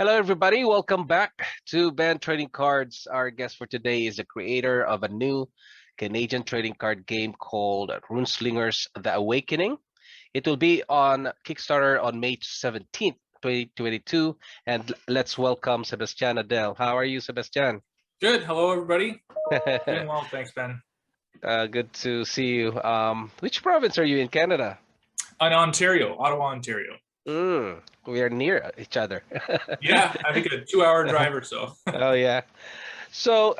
Hello, everybody. Welcome back to Band Trading Cards. Our guest for today is the creator of a new Canadian trading card game called Runeslingers: The Awakening. It will be on Kickstarter on May 17th, 2022. And let's welcome Sebastian Nadelle. How are you, Sebastian? Good. Hello, everybody. Doing well, thanks, Ben. Good to see you. Which province are you in Canada? In Ontario, Ottawa, Ontario. We are near each other. Yeah, I think a 2-hour drive or so. Oh, yeah. So,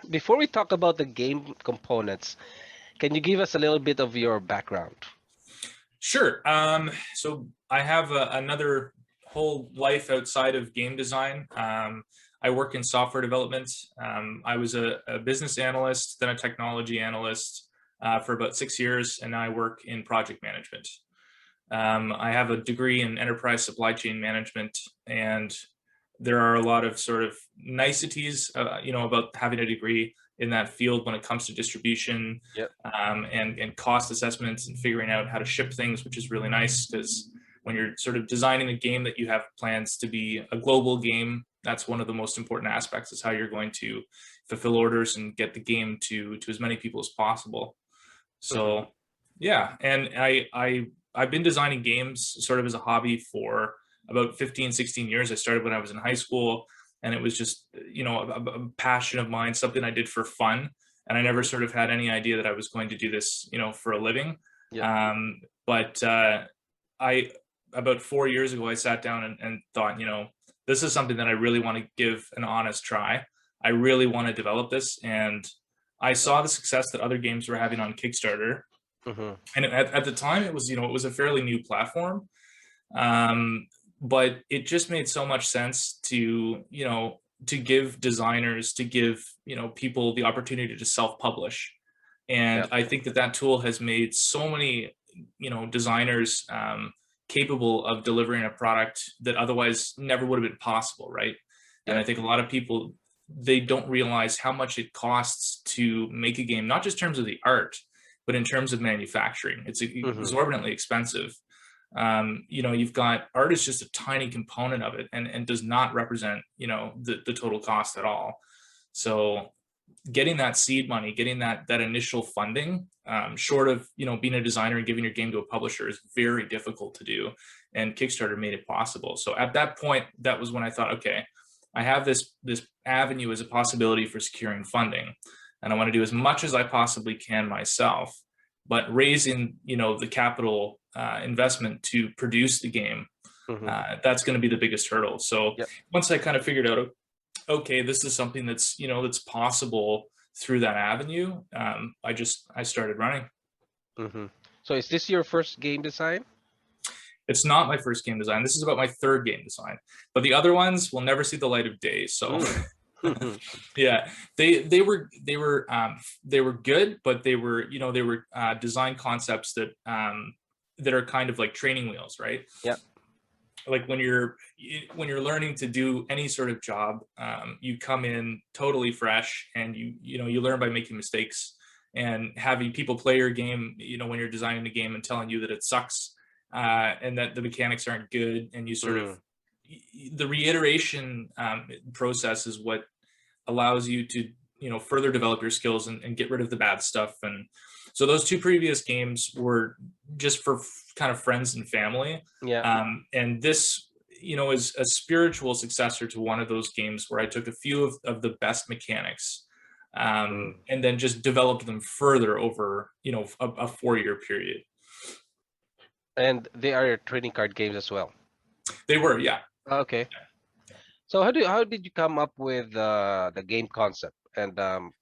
before we talk about the game components, can you give us a little bit of your background? Sure. So I have another whole life outside of game design. I work in software development. I was a business analyst, then a technology analyst for about 6 years, and now I work in project management. I have a degree in enterprise supply chain management, and there are a lot of sort of niceties, about having a degree in that field when it comes to distribution. Yep. And cost assessments and figuring out how to ship things, which is really nice because when you're sort of designing a game that you have plans to be a global game, that's one of the most important aspects, is how you're going to fulfill orders and get the game to as many people as possible. So yeah, and I've been designing games sort of as a hobby for about 15, 16 years. I started when I was in high school, and it was just, a passion of mine, something I did for fun. And I never sort of had any idea that I was going to do this, for a living. Yeah. But I, about 4 years ago, I sat down and thought, this is something that I really want to give an honest try. I really want to develop this. And I saw the success that other games were having on Kickstarter. And at the time, it was, it was a fairly new platform. But it just made so much sense to, to give designers, to give, people the opportunity to self-publish. And Yep. I think that tool has made so many, designers capable of delivering a product that otherwise never would have been possible, right? And I Yep. think a lot of people, they don't realize how much it costs to make a game, not just in terms of the art, but in terms of manufacturing. It's exorbitantly expensive. You've got art is just a tiny component of it, and does not represent, the total cost at all. So getting that seed money, getting that initial funding, short of, being a designer and giving your game to a publisher, is very difficult to do. And Kickstarter made it possible. So at that point, that was when I thought, okay, I have this avenue as a possibility for securing funding, and I want to do as much as I possibly can myself, but raising, the capital investment to produce the game, that's going to be the biggest hurdle. So Yep. once I kind of figured out, okay, this is something that's, that's possible through that avenue, I started running. So is this your first game design? It's not my first game design. This is about my third game design, but the other ones will never see the light of day. So yeah, they were good, but they were, design concepts that that are kind of like training wheels, right? Yeah. Like when you're learning to do any sort of job, you come in totally fresh, and you learn by making mistakes, and having people play your game, when you're designing the game, and telling you that it sucks, and that the mechanics aren't good, and you sort of, the reiteration process is what allows you to, further develop your skills and get rid of the bad stuff. And so those two previous games were just for kind of friends and family. Yeah. And this, is a spiritual successor to one of those games where I took a few of the best mechanics, and then just developed them further over, a 4-year period. And they are trading card games as well. They were, yeah. Okay. So how did you come up with the game concept? And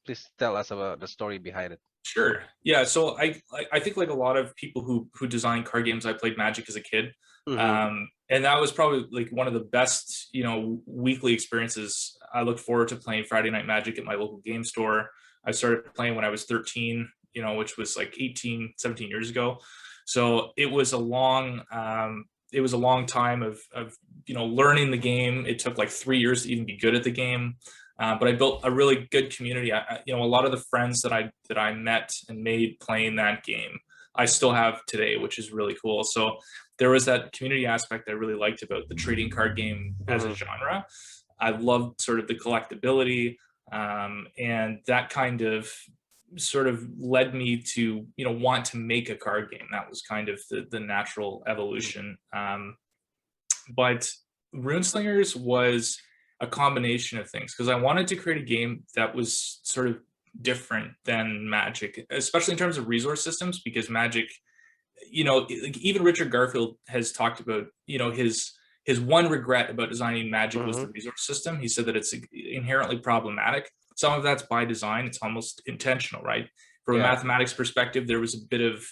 please tell us about the story behind it. Sure. Yeah. So I think, like a lot of people who design card games, I played Magic as a kid, and that was probably like one of the best, weekly experiences. I looked forward to playing Friday Night Magic at my local game store. I started playing when I was 13, which was like 18, 17 years ago. So it was a long time of learning the game. It took like 3 years to even be good at the game. But I built a really good community. A lot of the friends that I met and made playing that game, I still have today, which is really cool. So there was that community aspect I really liked about the trading card game as a genre. I loved sort of the collectability, and that kind of sort of led me to, you know, want to make a card game. That was kind of the natural evolution. But Runeslingers was a combination of things, because I wanted to create a game that was sort of different than Magic, especially in terms of resource systems, because Magic, you know, even Richard Garfield has talked about, you know, his one regret about designing Magic was the resource system. He said that it's inherently problematic. Some of that's by design. It's almost intentional, right? From a mathematics perspective, there was a bit of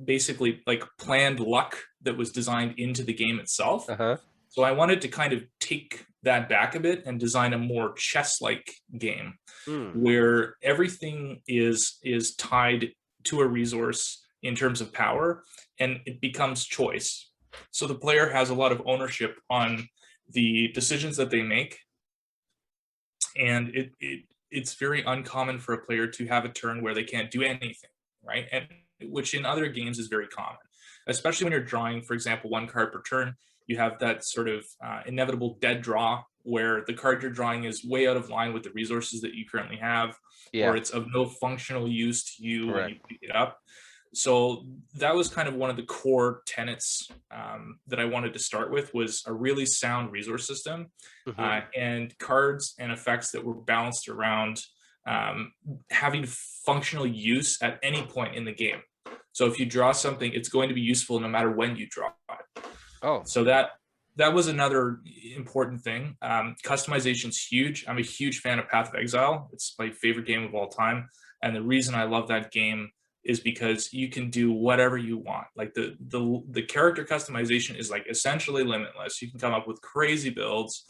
basically like planned luck that was designed into the game itself. So I wanted to kind of take that back a bit and design a more chess-like game where everything is tied to a resource in terms of power, and it becomes choice. So the player has a lot of ownership on the decisions that they make, and it's very uncommon for a player to have a turn where they can't do anything, right? And which in other games is very common, especially when you're drawing, for example, 1 card per turn. You have that sort of inevitable dead draw where the card you're drawing is way out of line with the resources that you currently have, or it's of no functional use to you when you pick it up. So that was kind of one of the core tenets that I wanted to start with, was a really sound resource system and cards and effects that were balanced around having functional use at any point in the game. So if you draw something, it's going to be useful no matter when you draw it. So that was another important thing. Customization's huge. I'm a huge fan of Path of Exile. It's my favorite game of all time. And the reason I love that game is because you can do whatever you want. Like the character customization is like essentially limitless. You can come up with crazy builds,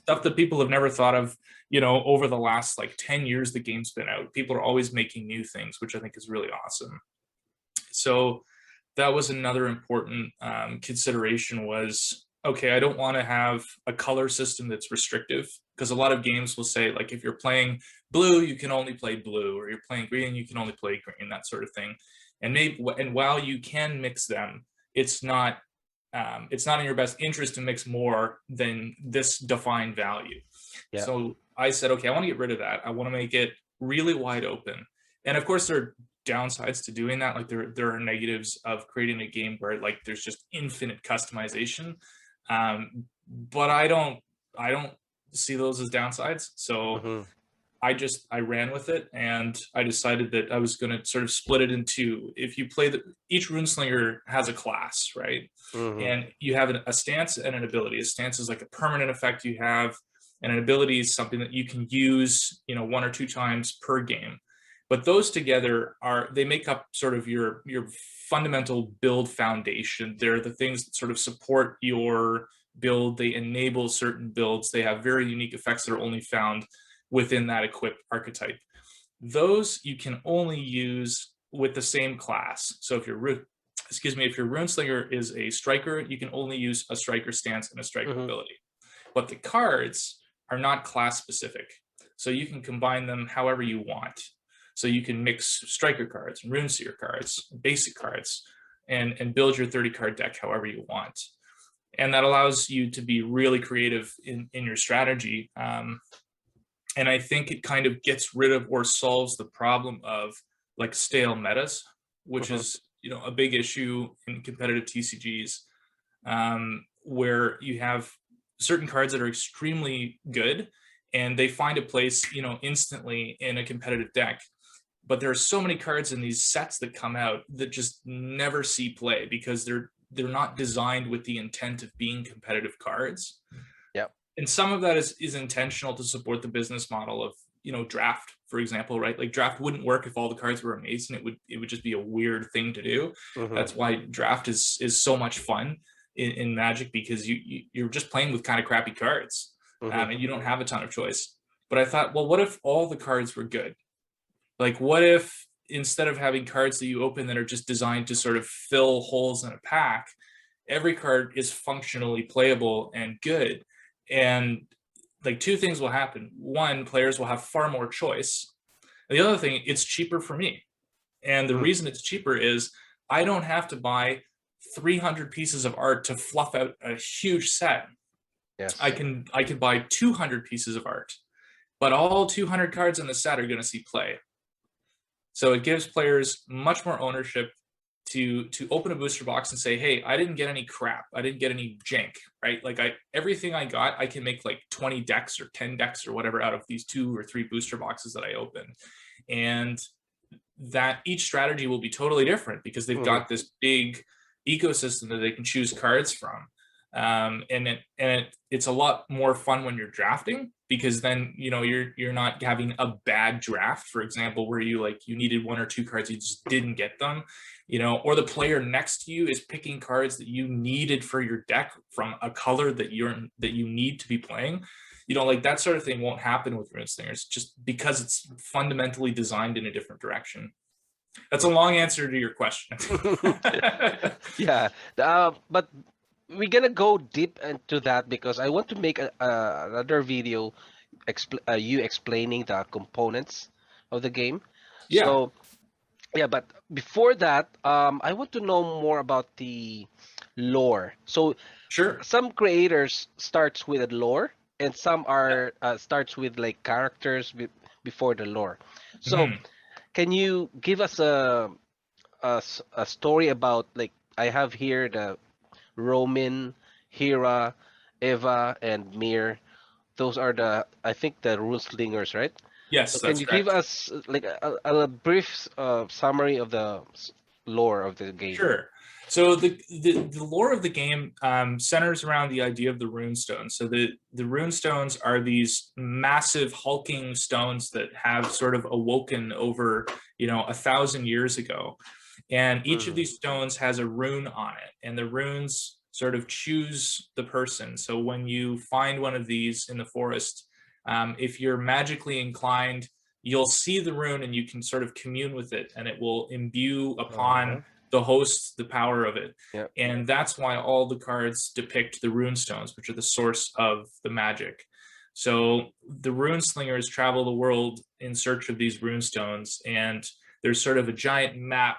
stuff that people have never thought of, you know, over the last like 10 years the game's been out. People are always making new things, which I think is really awesome. So that was another important consideration was, okay, I don't want to have a color system that's restrictive, because a lot of games will say, like, if you're playing blue, you can only play blue, or you're playing green, you can only play green, that sort of thing. And while you can mix them, it's not in your best interest to mix more than this defined value. So I said, okay, I want to get rid of that. I want to make it really wide open. And of course, there are downsides to doing that. Like there are negatives of creating a game where like there's just infinite customization. But I don't see those as downsides. So I ran with it, and I decided that I was going to sort of split it in two. If you play each Runeslinger has a class, right? And you have a stance and an ability. A stance is like a permanent effect you have, and an ability is something that you can use, you know, 1 or 2 times per game. But those together they make up sort of your fundamental build foundation. They're the things that sort of support your build. They enable certain builds. They have very unique effects that are only found within that equipped archetype. Those you can only use with the same class. So if your Runeslinger is a striker, you can only use a striker stance and a striker ability. But the cards are not class specific. So you can combine them however you want. So you can mix striker cards, Runeseer cards, basic cards, and build your 30 card deck however you want. And that allows you to be really creative in your strategy. And I think it kind of gets rid of or solves the problem of like stale metas, which is, you know, a big issue in competitive TCGs, where you have certain cards that are extremely good and they find a place, you know, instantly in a competitive deck. But there are so many cards in these sets that come out that just never see play because they're not designed with the intent of being competitive cards. And some of that is intentional to support the business model of, you know, draft, for example, right? Like draft wouldn't work if all the cards were amazing. It would just be a weird thing to do. That's why draft is so much fun in Magic, because you're just playing with kind of crappy cards, and you don't have a ton of choice. But I thought, well, what if all the cards were good? Like, what if instead of having cards that you open that are just designed to sort of fill holes in a pack, every card is functionally playable and good? And like 2 things will happen. 1, players will have far more choice. And the other thing, it's cheaper for me. And the reason it's cheaper is I don't have to buy 300 pieces of art to fluff out a huge set. Yes. I could buy 200 pieces of art, but all 200 cards in the set are going to see play. So it gives players much more ownership to open a booster box and say, hey, I didn't get any crap. I didn't get any jank, right? Like everything I got, I can make like 20 decks or 10 decks or whatever out of these 2 or 3 booster boxes that I opened. And that each strategy will be totally different because they've got this big ecosystem that they can choose cards from. It's a lot more fun when you're drafting, because then you're not having a bad draft, for example, where you needed 1 or 2 cards, you just didn't get them, or the player next to you is picking cards that you needed for your deck from a color that you need to be playing. Like that sort of thing won't happen with Runeslingers, just because it's fundamentally designed in a different direction. That's a long answer to your question. Yeah, but we're gonna go deep into that because I want to make another video you explaining the components of the game. Yeah. So yeah, but before that, I want to know more about the lore. So Sure. some creators starts with a lore, and some are starts with like characters before the lore. So can you give us a story about, like, I have here the Roman, Hera, Eva, and Mir. Those are I think the Runeslingers, right? Yes, So can that's you give correct. us like a brief summary of the lore of the game? Sure. So the lore of the game centers around the idea of the rune stones. So the rune stones are these massive hulking stones that have sort of awoken over 1,000 years ago, and each of these stones has a rune on it, and the runes sort of choose the person. So when you find one of these in the forest, if you're magically inclined, you'll see the rune and you can sort of commune with it, and it will imbue upon the host the power of it. Yeah. And that's why all the cards depict the rune stones, which are the source of the magic. So the Runeslingers travel the world in search of these rune stones, and there's sort of a giant map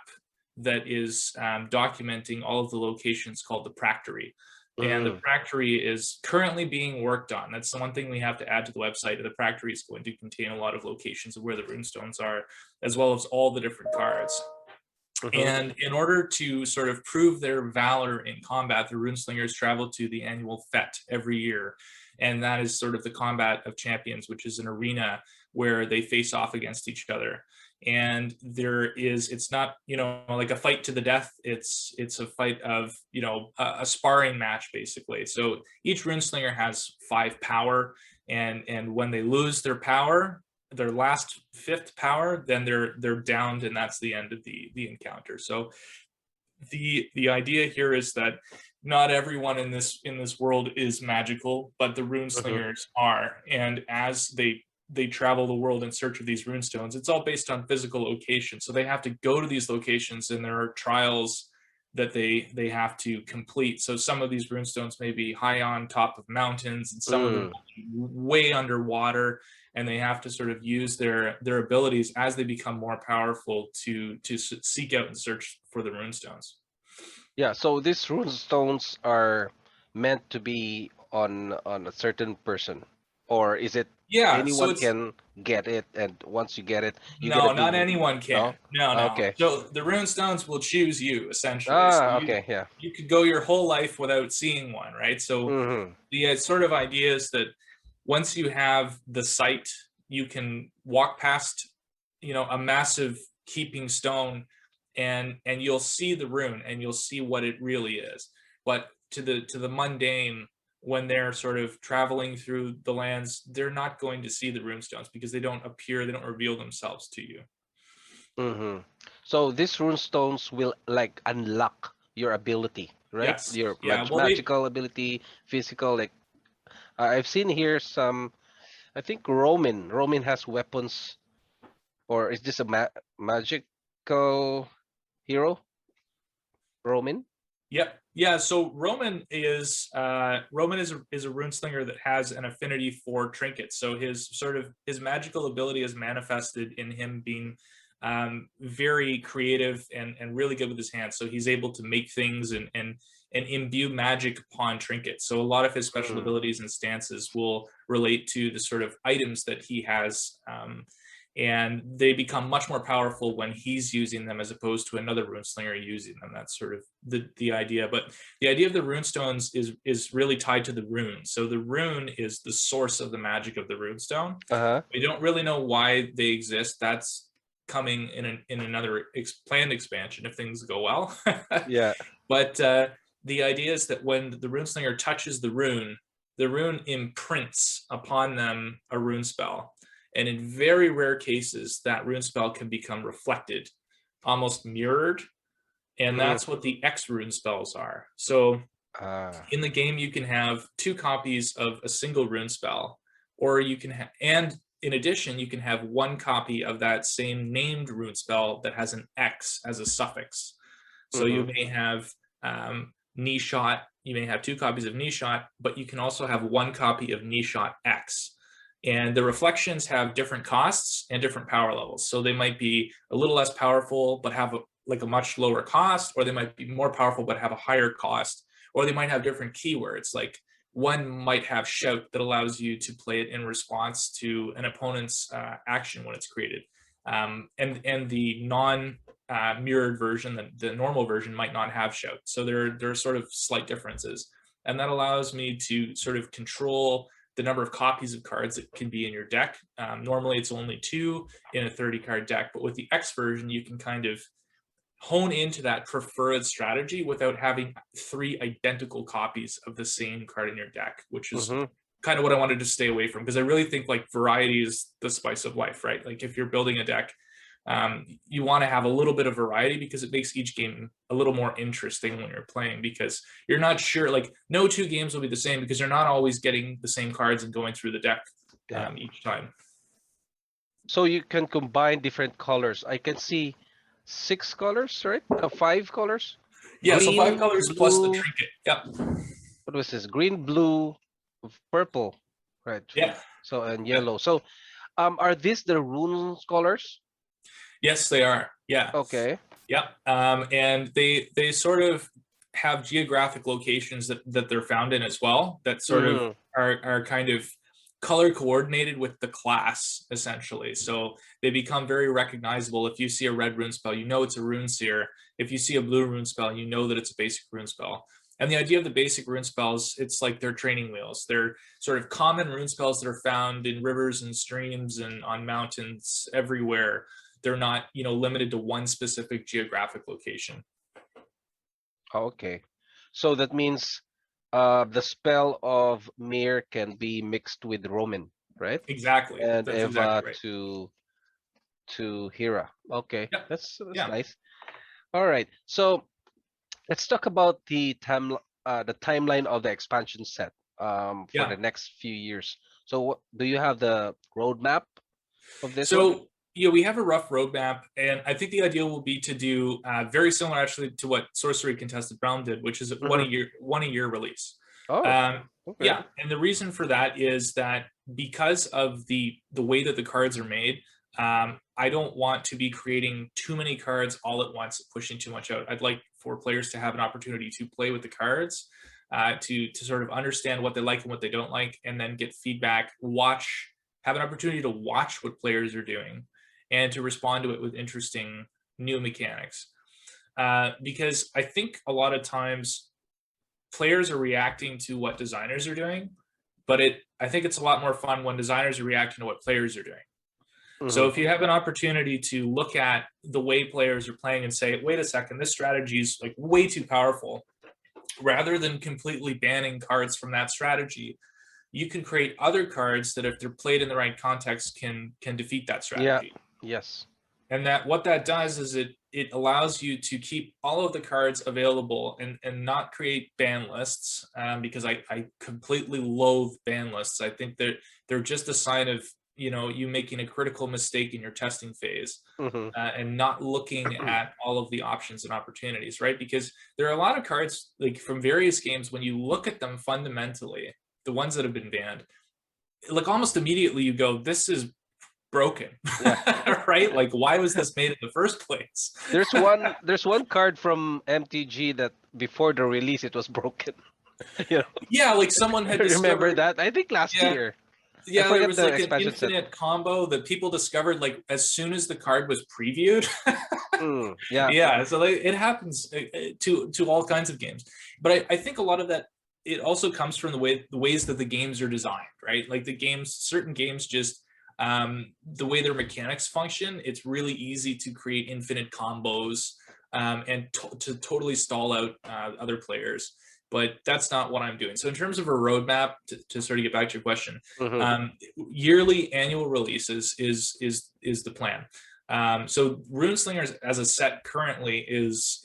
that is documenting all of the locations called the Practory. And the Practory is currently being worked on. That's the one thing we have to add to the website. The Practory is going to contain a lot of locations of where the runestones are, as well as all the different cards. And in order to sort of prove their valor in combat, the Runeslingers travel to the annual Fete every year. And that is sort of the Combat of Champions, which is an arena where they face off against each other. And it's not, like a fight to the death. It's a fight of, a sparring match, basically. So each Runeslinger has 5 power. And when they lose their power, their last 5th power, then they're downed, and that's the end of the encounter. So the idea here is that not everyone in this world is magical, but the Runeslingers are. And as they travel the world in search of these runestones, it's all based on physical location. So they have to go to these locations, and there are trials that they have to complete. So some of these runestones may be high on top of mountains, and some of them way underwater, and they have to sort of use their abilities as they become more powerful to seek out and search for the runestones. Yeah, so these runestones are meant to be on a certain person, or is it Yeah, so anyone it's can get it, and once you get it, you're gonna no, not be anyone can. No, no. Okay. So the runestones will choose you, essentially. So Okay, yeah. you could go your whole life without seeing one, right? So the sort of idea is that once you have the sight, you can walk past, a massive keeping stone, and you'll see the rune, and you'll see what it really is. But to the mundane, when they're sort of traveling through the lands, they're not going to see the runestones because they don't reveal themselves to you. So these runestones will like unlock your ability, right? Yes. Your Yeah. Well, magical ability, physical. Like I've seen here some. I think Roman has weapons, or is this a magical hero? Roman? Yep. Yeah. So Roman is a runeslinger that has an affinity for trinkets. So his magical ability is manifested in him being very creative and really good with his hands. So he's able to make things and imbue magic upon trinkets. So a lot of his special abilities and stances will relate to the sort of items that he has, and they become much more powerful when he's using them as opposed to another runeslinger using them. That's sort of the idea. But the idea of the runestones is really tied to the rune. So the rune is the source of the magic of the runestone. We don't really know why they exist. That's coming in another planned expansion if things go well. Yeah. But the idea is that when the runeslinger touches the rune imprints upon them a rune spell. And in very rare cases, that rune spell can become reflected, almost mirrored. And that's what the X rune spells are. So in the game, you can have 2 copies of a single rune spell, or you can and in addition, you can have 1 copy of that same named rune spell that has an X as a suffix. So you may have knee shot, you may have 2 copies of knee shot, but you can also have 1 copy of knee shot X. And the reflections have different costs and different power levels. So they might be a little less powerful, but have a much lower cost, or they might be more powerful, but have a higher cost, or they might have different keywords. Like one might have shout that allows you to play it in response to an opponent's action when it's created. And the non-mirrored version, the normal version, might not have shout. So there are sort of slight differences. And that allows me to sort of control the number of copies of cards that can be in your deck. Normally it's only 2 in a 30-card deck, but with the X version, you can kind of hone into that preferred strategy without having 3 identical copies of the same card in your deck, which is kind of what I wanted to stay away from, because I really think like variety is the spice of life, right? Like if you're building a deck, you want to have a little bit of variety because it makes each game a little more interesting when you're playing, because you're not sure, like no 2 games will be the same because you're not always getting the same cards and going through the deck each time. So you can combine different colors. I can see 6 colors, right? 5 colors? Yeah, Green, so 5 colors blue, plus the trinket. Yep. What was this? Green, blue, purple, right? Yeah. So and yellow. So are these the rune colors? Yes, they are. Yeah. Okay. Yeah. And they sort of have geographic locations that they're found in as well, that sort of are kind of color coordinated with the class, essentially. So they become very recognizable. If you see a red rune spell, you know it's a rune seer. If you see a blue rune spell, you know that it's a basic rune spell. And the idea of the basic rune spells, it's like they're training wheels. They're sort of common rune spells that are found in rivers and streams and on mountains everywhere. They're not, limited to one specific geographic location. Okay. So that means the spell of Mir can be mixed with Roman, right? Exactly. And That's Eva exactly right. to Hera. Okay. Yep. That's Yeah. nice. All right. So let's talk about the timeline of the expansion set for the next few years. So what do you have the roadmap of this one? So we have a rough roadmap, and I think the idea will be to do very similar actually to what Sorcery Contested Realm did, which is one a year release. Oh, okay. Yeah, and the reason for that is that because of the way that the cards are made, I don't want to be creating too many cards all at once, pushing too much out. I'd like for players to have an opportunity to play with the cards, to sort of understand what they like and what they don't like, and then get feedback, have an opportunity to watch what players are doing, and to respond to it with interesting new mechanics. Because I think a lot of times players are reacting to what designers are doing, but I think it's a lot more fun when designers are reacting to what players are doing. So if you have an opportunity to look at the way players are playing and say, wait a second, this strategy is like way too powerful, rather than completely banning cards from that strategy, you can create other cards that, if they're played in the right context, can defeat that strategy. Yeah. Yes. And what that does is it allows you to keep all of the cards available and not create ban lists, because I completely loathe ban lists. I think they're just a sign of you making a critical mistake in your testing phase, and not looking at all of the options and opportunities, right? Because there are a lot of cards like from various games, when you look at them fundamentally, the ones that have been banned, like almost immediately you go, this is broken. Yeah. Right? Like, why was this made in the first place? There's one card from MTG that before the release it was broken. You know, Yeah, like someone had remember discovered. that? I think last Yeah, year. I yeah, there forget was the like an expansion set. infinite combo that people discovered like as soon as the card was previewed. Yeah. Yeah, so like, it happens to all kinds of games. But I think a lot of that, it also comes from the ways that the games are designed, right? Like certain games just the way their mechanics function, it's really easy to create infinite combos and to totally stall out other players. But that's not what I'm doing. So in terms of a roadmap, to sort of get back to your question, yearly annual releases is the plan. So Runeslingers as a set currently is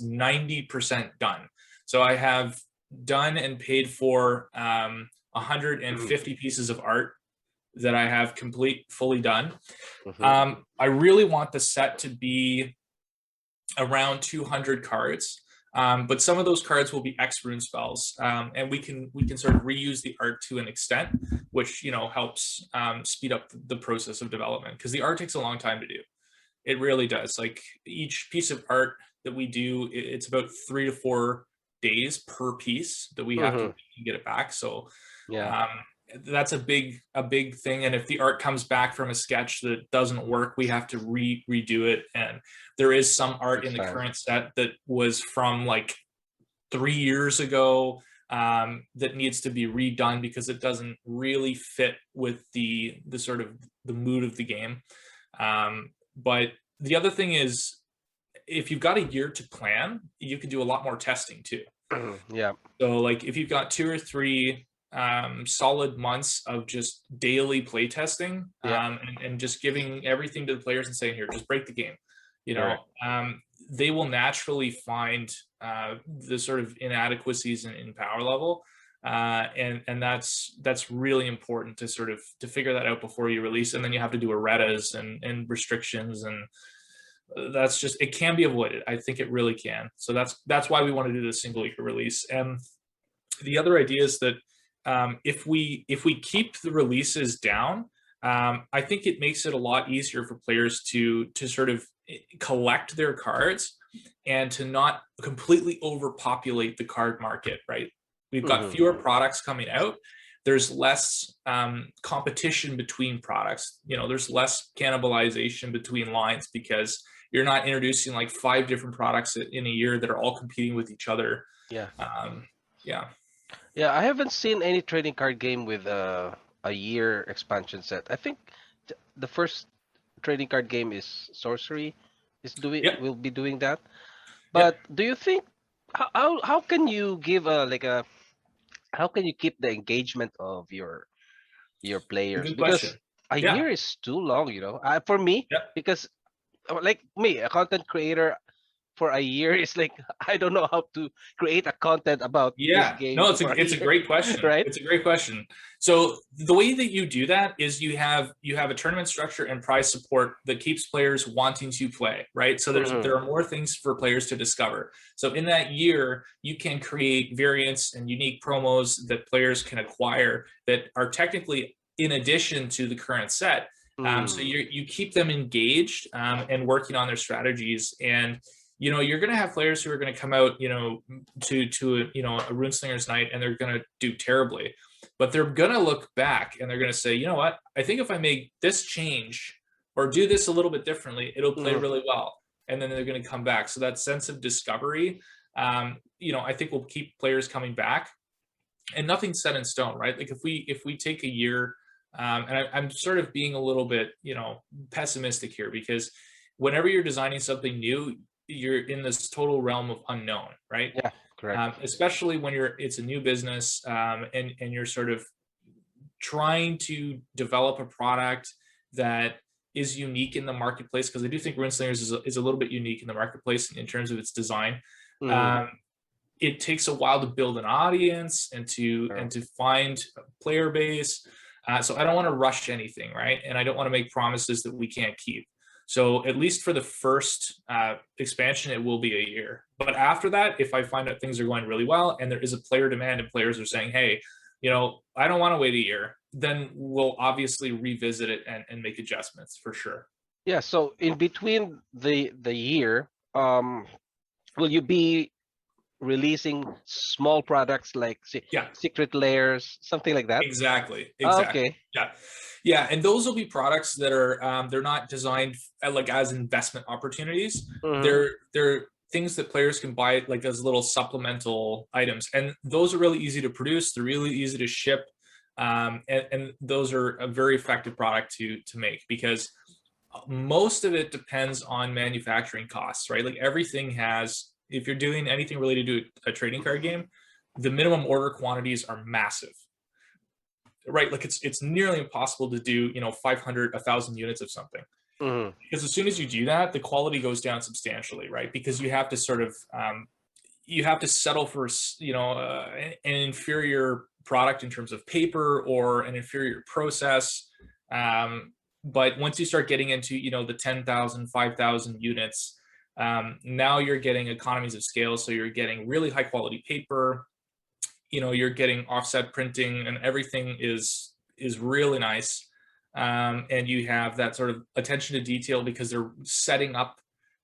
90% done. So I have done and paid for 150 pieces of art that I have fully done. I really want the set to be around 200 cards. But some of those cards will be X rune spells, and we can sort of reuse the art to an extent, which helps speed up the process of development, because the art takes a long time to do. It really does. Like, each piece of art that we do, it's about 3 to 4 days per piece that we have to get it back. So yeah. That's a big thing. And if the art comes back from a sketch that doesn't work, we have to redo it. And there is some art in the current set that was from like 3 years ago that needs to be redone because it doesn't really fit with the sort of the mood of the game. But the other thing is, if you've got a year to plan, you can do a lot more testing too. Yeah. So like, if you've got 2 or 3 solid months of just daily play testing, and just giving everything to the players and saying, here, just break the game, they will naturally find the sort of inadequacies in power level, and that's really important to sort of to figure that out before you release. And then you have to do erratas and restrictions, and that's just, it can be avoided. I think it really can. So that's why we want to do the single year release. And the other idea is that if we keep the releases down, I think it makes it a lot easier for players to sort of collect their cards and to not completely overpopulate the card market, right? We've got fewer products coming out. There's less competition between products. There's less cannibalization between lines because you're not introducing like 5 different products in a year that are all competing with each other. Yeah. Yeah. Yeah, I haven't seen any trading card game with a year expansion set. I think the first trading card game is Sorcery will be doing that. But do you think how can you give how can you keep the engagement of your players? Good Because question. a year is too long, for me, because like me, a content creator, for a year is like, I don't know how to create a content about this game. No, it's a great question. Right? It's a great question. So the way that you do that is you have a tournament structure and prize support that keeps players wanting to play, right? So there are more things for players to discover. So in that year, you can create variants and unique promos that players can acquire that are technically in addition to the current set. So you keep them engaged and working on their strategies. And you're going to have players who are going to come out, to a Runeslingers night, and they're going to do terribly. But they're going to look back and they're going to say, you know what? I think if I make this change or do this a little bit differently, it'll play really well. And then they're going to come back. So that sense of discovery, I think will keep players coming back. And nothing's set in stone, right? Like, if we take a year, and I'm sort of being a little bit, pessimistic here, because whenever you're designing something new, you're in this total realm of unknown, right? Yeah, correct. Especially when it's a new business, and you're sort of trying to develop a product that is unique in the marketplace, because I do think Runeslingers is a little bit unique in the marketplace in terms of its design. It takes a while to build an audience and to find a player base. So I don't want to rush anything, right? And I don't want to make promises that we can't keep. So at least for the first expansion, it will be a year. But after that, if I find that things are going really well and there is a player demand and players are saying, hey, I don't want to wait a year, then we'll obviously revisit it and make adjustments for sure. Yeah, so in between the year, will you be releasing small products like Yeah, secret layers, something like that? exactly. Okay. Yeah. Yeah, and those will be products that are they're not designed like as investment opportunities. Mm-hmm. They're things that players can buy like as little supplemental items, and those are really easy to produce. They're really easy to ship, and those are a very effective product to make, because most of it depends on manufacturing costs, right? Like everything has, if you're doing anything related to a trading card game, the minimum order quantities are massive, right? Like it's nearly impossible to do 500, 1,000 units of something, Mm-hmm. because as soon as you do that, the quality goes down substantially, right? Because you have to sort of you have to settle for an inferior product in terms of paper or an inferior process. But once you start getting into the 10,000, 5,000 units, now you're getting economies of scale. So you're getting really high quality paper, you're getting offset printing, and everything is really nice. And you have that sort of attention to detail because they're setting up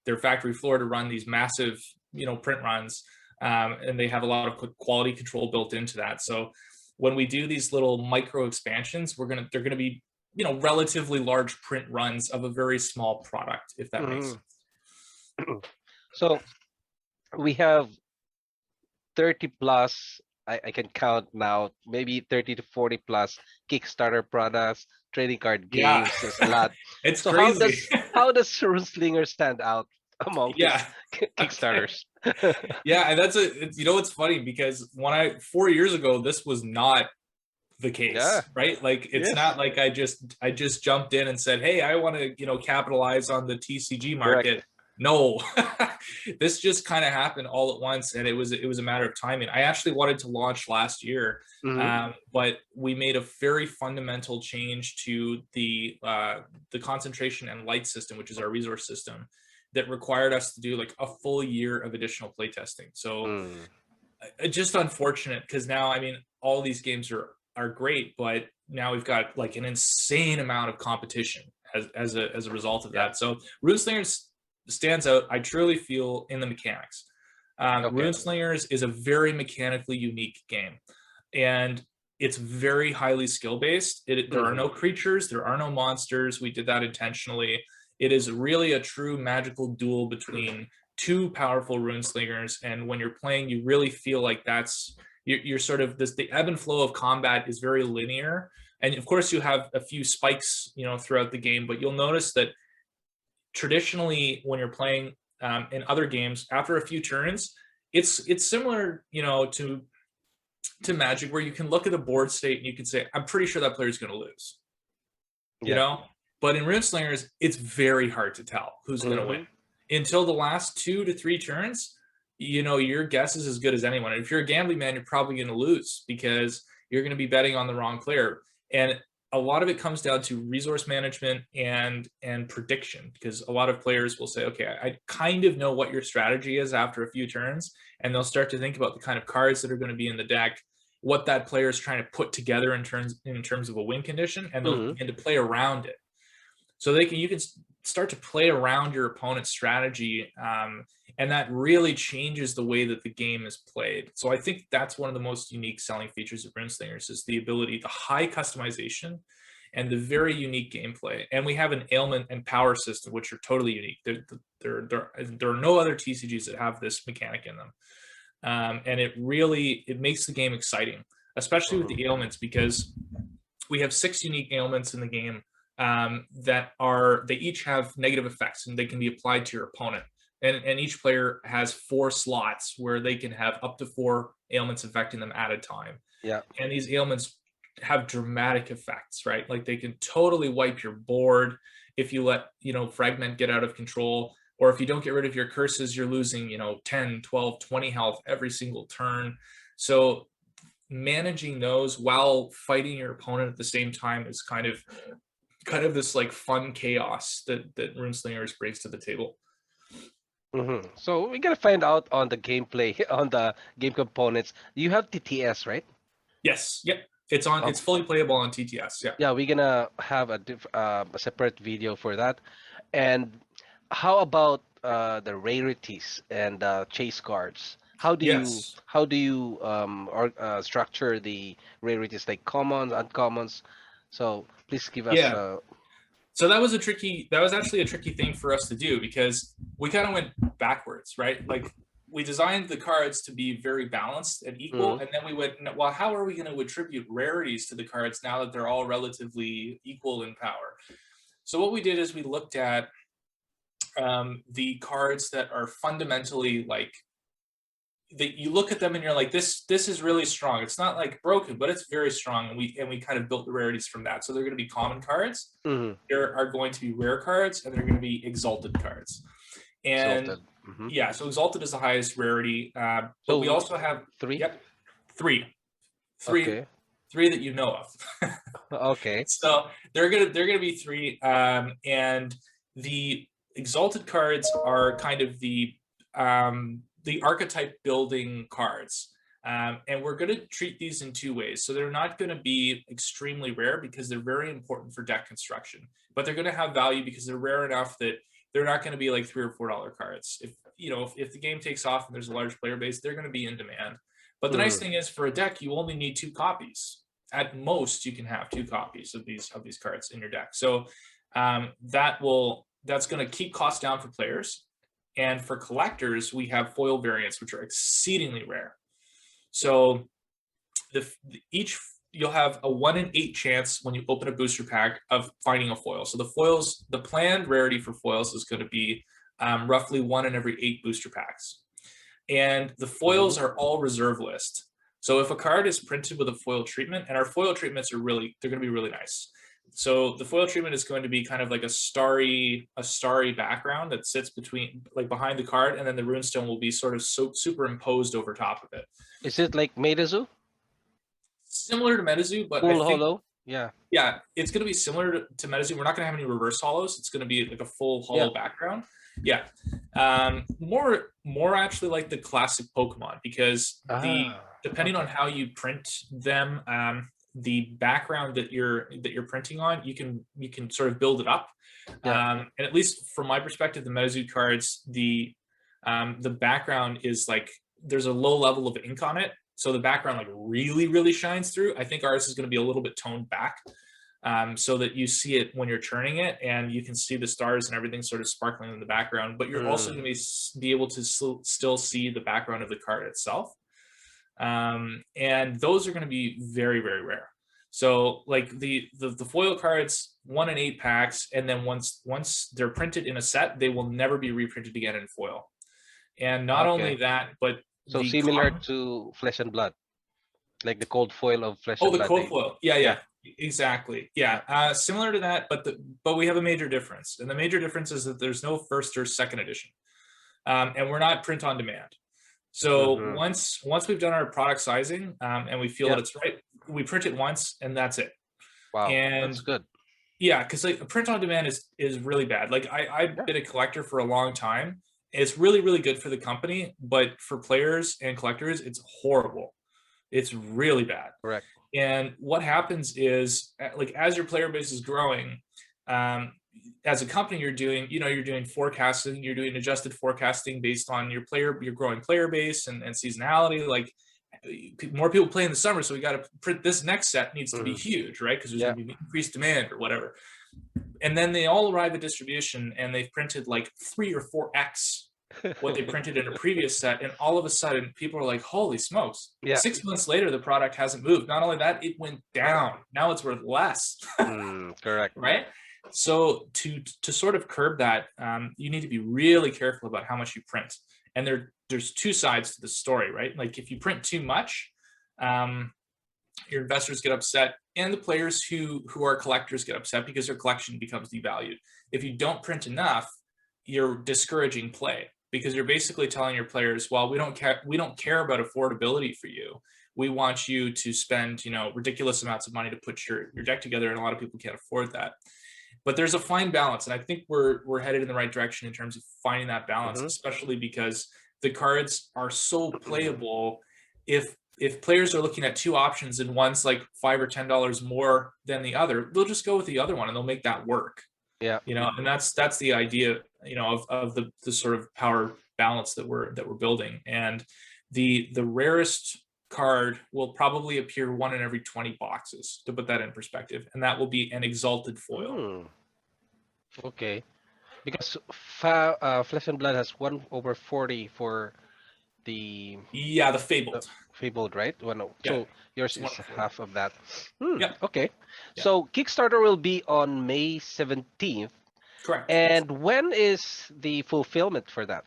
their factory floor to run these massive print runs, and they have a lot of quality control built into that. So when we do these little micro expansions, they're gonna be relatively large print runs of a very small product, if that makes Mm-hmm. sense. So we have 30 plus, I can count now, maybe 30 to 40 plus Kickstarter products, trading card Yeah. games. There's a lot. It's So crazy. how does Runeslinger stand out among Yeah. his Okay. Kickstarters? Yeah, and it's funny because 4 years ago, this was not the Yeah. case, right? Like it's Yes. not like I just jumped in and said, "Hey, I want to, capitalize on the TCG Correct. market." No. This just kind of happened all at once, and it was a matter of timing. I actually wanted to launch last year, Mm-hmm. but we made a very fundamental change to the concentration and light system, which is our resource system, that required us to do like a full year of additional playtesting. So Mm. just unfortunate, because now, I mean, all these games are great, but now we've got like an insane amount of competition as a result of Yeah. that. So Runeslingers stands out, I truly feel, in the mechanics. Okay. Runeslingers is a very mechanically unique game, and it's very highly skill based. There are Mm-hmm. no creatures, there are no monsters. We did that intentionally. It is really a true magical duel between two powerful Runeslingers, and when you're playing, you really feel like you're sort of the ebb and flow of combat is very linear, and of course you have a few spikes throughout the game, but you'll notice that traditionally when you're playing in other games, after a few turns, it's similar to Magic, where you can look at the board state and you can say, I'm pretty sure that player's going to lose, you Yeah. know but in Runeslingers, it's very hard to tell who's going to win Mm-hmm. until the last 2 to 3 turns. Your guess is as good as anyone. And if you're a gambling man, you're probably going to lose because you're going to be betting on the wrong player. And a lot of it comes down to resource management and prediction, because a lot of players will say, okay, I kind of know what your strategy is after a few turns, and they'll start to think about the kind of cards that are going to be in the deck, what that player is trying to put together in terms of a win condition, and they'll Mm-hmm. begin to play around it. So you can start to play around your opponent's strategy, and that really changes the way that the game is played. So I think that's one of the most unique selling features of Runeslingers, is the ability to high customization and the very unique gameplay. And we have an ailment and power system, which are totally unique. There are no other TCGs that have this mechanic in them, and it makes the game exciting, especially with Mm-hmm. the ailments, because we have 6 unique ailments in the game, they each have negative effects, and they can be applied to your opponent. And each player has 4 slots where they can have up to 4 ailments affecting them at a time. Yeah. And these ailments have dramatic effects, right? Like they can totally wipe your board if you let, fragment get out of control, or if you don't get rid of your curses, you're losing, 10, 12, 20 health every single turn. So managing those while fighting your opponent at the same time is kind of this like fun chaos that Runeslingers brings to the table. Mm-hmm. So we gotta find out on the gameplay, on the game components. You have TTS, right? Yes. Yep. It's on. Oh, It's fully playable on TTS. Yeah. yeah, we're gonna have a separate video for that. And how about the rarities and chase cards? Yes. How do you or structure the rarities like commons, uncommons? So please give us Yeah. So that was a tricky. That was actually a tricky thing for us to do because we kind of went backwards, right? Like we designed the cards to be very balanced and equal, mm, and then we went, well, how are we going to attribute rarities to the cards now that they're all relatively equal in power? So what we did is we looked at the cards that are fundamentally like that you look at them and you're like, this is really strong. It's not like broken, but it's very strong. And we kind of built the rarities from that. So they're going to be common cards. mm, There are going to be rare cards, and they're going to be exalted cards. And exalted. Hmm. yeah, so exalted is the highest rarity. But we So also have, three? yep, three, three, Okay. three that you know of. Okay. So they're gonna be three, and the exalted cards are kind of the archetype building cards. And we're going to treat these in two ways. So they're not going to be extremely rare because they're very important for deck construction, but they're going to have value because they're rare enough that they're not going to be like $3 or $4 cards. If the game takes off and there's a large player base, they're going to be in demand. But the nice Mm, thing is for a deck, you only need 2 copies. At most, you can have 2 copies of these cards in your deck. So that's going to keep costs down for players. And for collectors, we have foil variants, which are exceedingly rare. So each you'll have a 1 in 8 chance when you open a booster pack of finding a foil. So the planned rarity for foils is going to be roughly 1 in every 8 booster packs. And the foils mm, are all reserve list. So if a card is printed with a foil treatment, and our foil treatments they're going to be really nice. So the foil treatment is going to be kind of like a starry background that sits behind the card, and then the runestone will be sort of superimposed over top of it. is it like Meidazu? Similar to Metazu, but I Full think, hollow? Yeah. yeah, it's going to be similar to Metazu. We're not going to have any reverse hollows. It's going to be like a full hollow Yeah. background. Yeah. More actually like the classic Pokemon because depending on how you print them, the background that you're printing on, you can sort of build it up. Yeah. And at least from my perspective, the Metazu cards, the background is like there's a low level of ink on it. So the background like really, really shines through. I think ours is going to be a little bit toned back so that you see it when you're turning it and you can see the stars and everything sort of sparkling in the background, but you're also going to be able to still see the background of the card itself. And those are going to be very, very rare. So like the foil cards, 1 in 8 packs, and then once they're printed in a set, they will never be reprinted again in foil. And not only that, but so similar to Flesh and Blood, like the cold foil of Flesh and the Blood. cold foil. Yeah, exactly. Yeah, similar to that, but we have a major difference, and the major difference is that there's no first or second edition, and we're not print on demand. So once we've done our product sizing and we feel that it's right, we print it once and that's it. Wow, and that's good. Yeah, because like print on demand is really bad. Like I've been a collector for a long time. It's really, really good for the company, but for players and collectors, it's horrible. It's really bad. Correct. And what happens is, like, as your player base is growing, as a company, you're doing forecasting, you're doing adjusted forecasting based on your growing player base and seasonality. Like, more people play in the summer, so we got to print this next set needs to be huge, right? Because there's going to be increased demand or whatever. And then they all arrive at distribution, and they've printed like 3 or 4x what they printed in a previous set, and all of a sudden people are like, holy smokes. 6 months later the product hasn't moved. Not only that, it went down. Now it's worth less. Correct. Right? So to sort of curb that, you need to be really careful about how much you print. And there's 2 sides to the story, right? Like if you print too much, your investors get upset, and the players who are collectors get upset because their collection becomes devalued. If you don't print enough, you're discouraging play, because you're basically telling your players, well, we don't care about affordability for you. We want you to spend, ridiculous amounts of money to put your deck together, and a lot of people can't afford that. But there's a fine balance, and I think we're headed in the right direction in terms of finding that balance, especially because the cards are so playable. If if players are looking at two options and one's like $5 or $10 more than the other, they'll just go with the other one and they'll make that work. Yeah. And that's the idea, of the sort of power balance that we're building. And the rarest card will probably appear 1 in every 20 boxes, to put that in perspective, and that will be an exalted foil. Okay, because Flesh and Blood has 1/40 for the the fabled, right? So yours is half of that. Okay. Yeah. So Kickstarter will be on May 17th. Correct. And when is the fulfillment for that?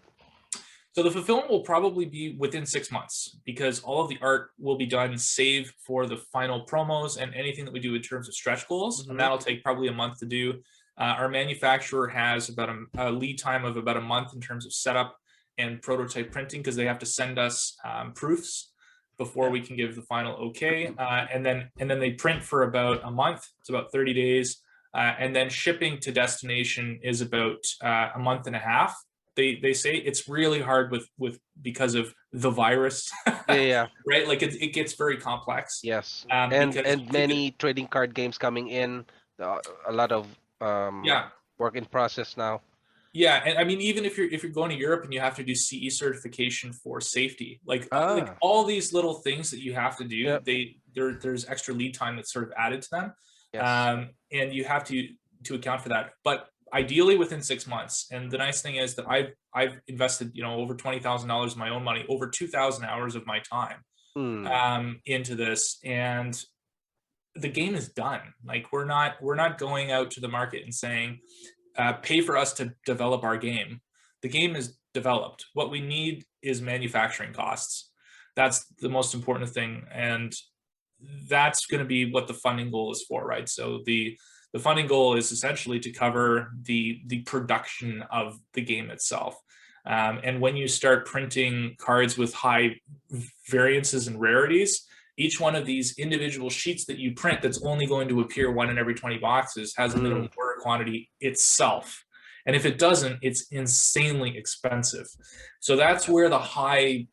So the fulfillment will probably be within 6 months, because all of the art will be done save for the final promos and anything that we do in terms of stretch goals. And that'll take probably a month to do. Our manufacturer has about a lead time of about a month in terms of setup and prototype printing, because they have to send us proofs before we can give the final okay. And then they print for about a month. It's about 30 days. And then shipping to destination is about a month and a half. They say it's really hard with because of the virus. Yeah. Right? Like it gets very complex. Yes. And many trading card games coming in, a lot of work in process now. Yeah, and I mean, even if you're going to Europe and you have to do CE certification for safety, like all these little things that you have to do, there's extra lead time that's sort of added to them. Yes. And you have to account for that. But ideally within 6 months. And the nice thing is that I've invested, over $20,000 of my own money, over 2,000 hours of my time into this, and the game is done. Like we're not going out to the market and saying, pay for us to develop our game. The game is developed. What we need is manufacturing costs. That's the most important thing, and that's going to be what the funding goal is for, right? So the funding goal is essentially to cover the production of the game itself. And when you start printing cards with high variances and rarities, each one of these individual sheets that you print that's only going to appear 1 in every 20 boxes has a minimum order quantity itself. And if it doesn't, it's insanely expensive. So that's where the high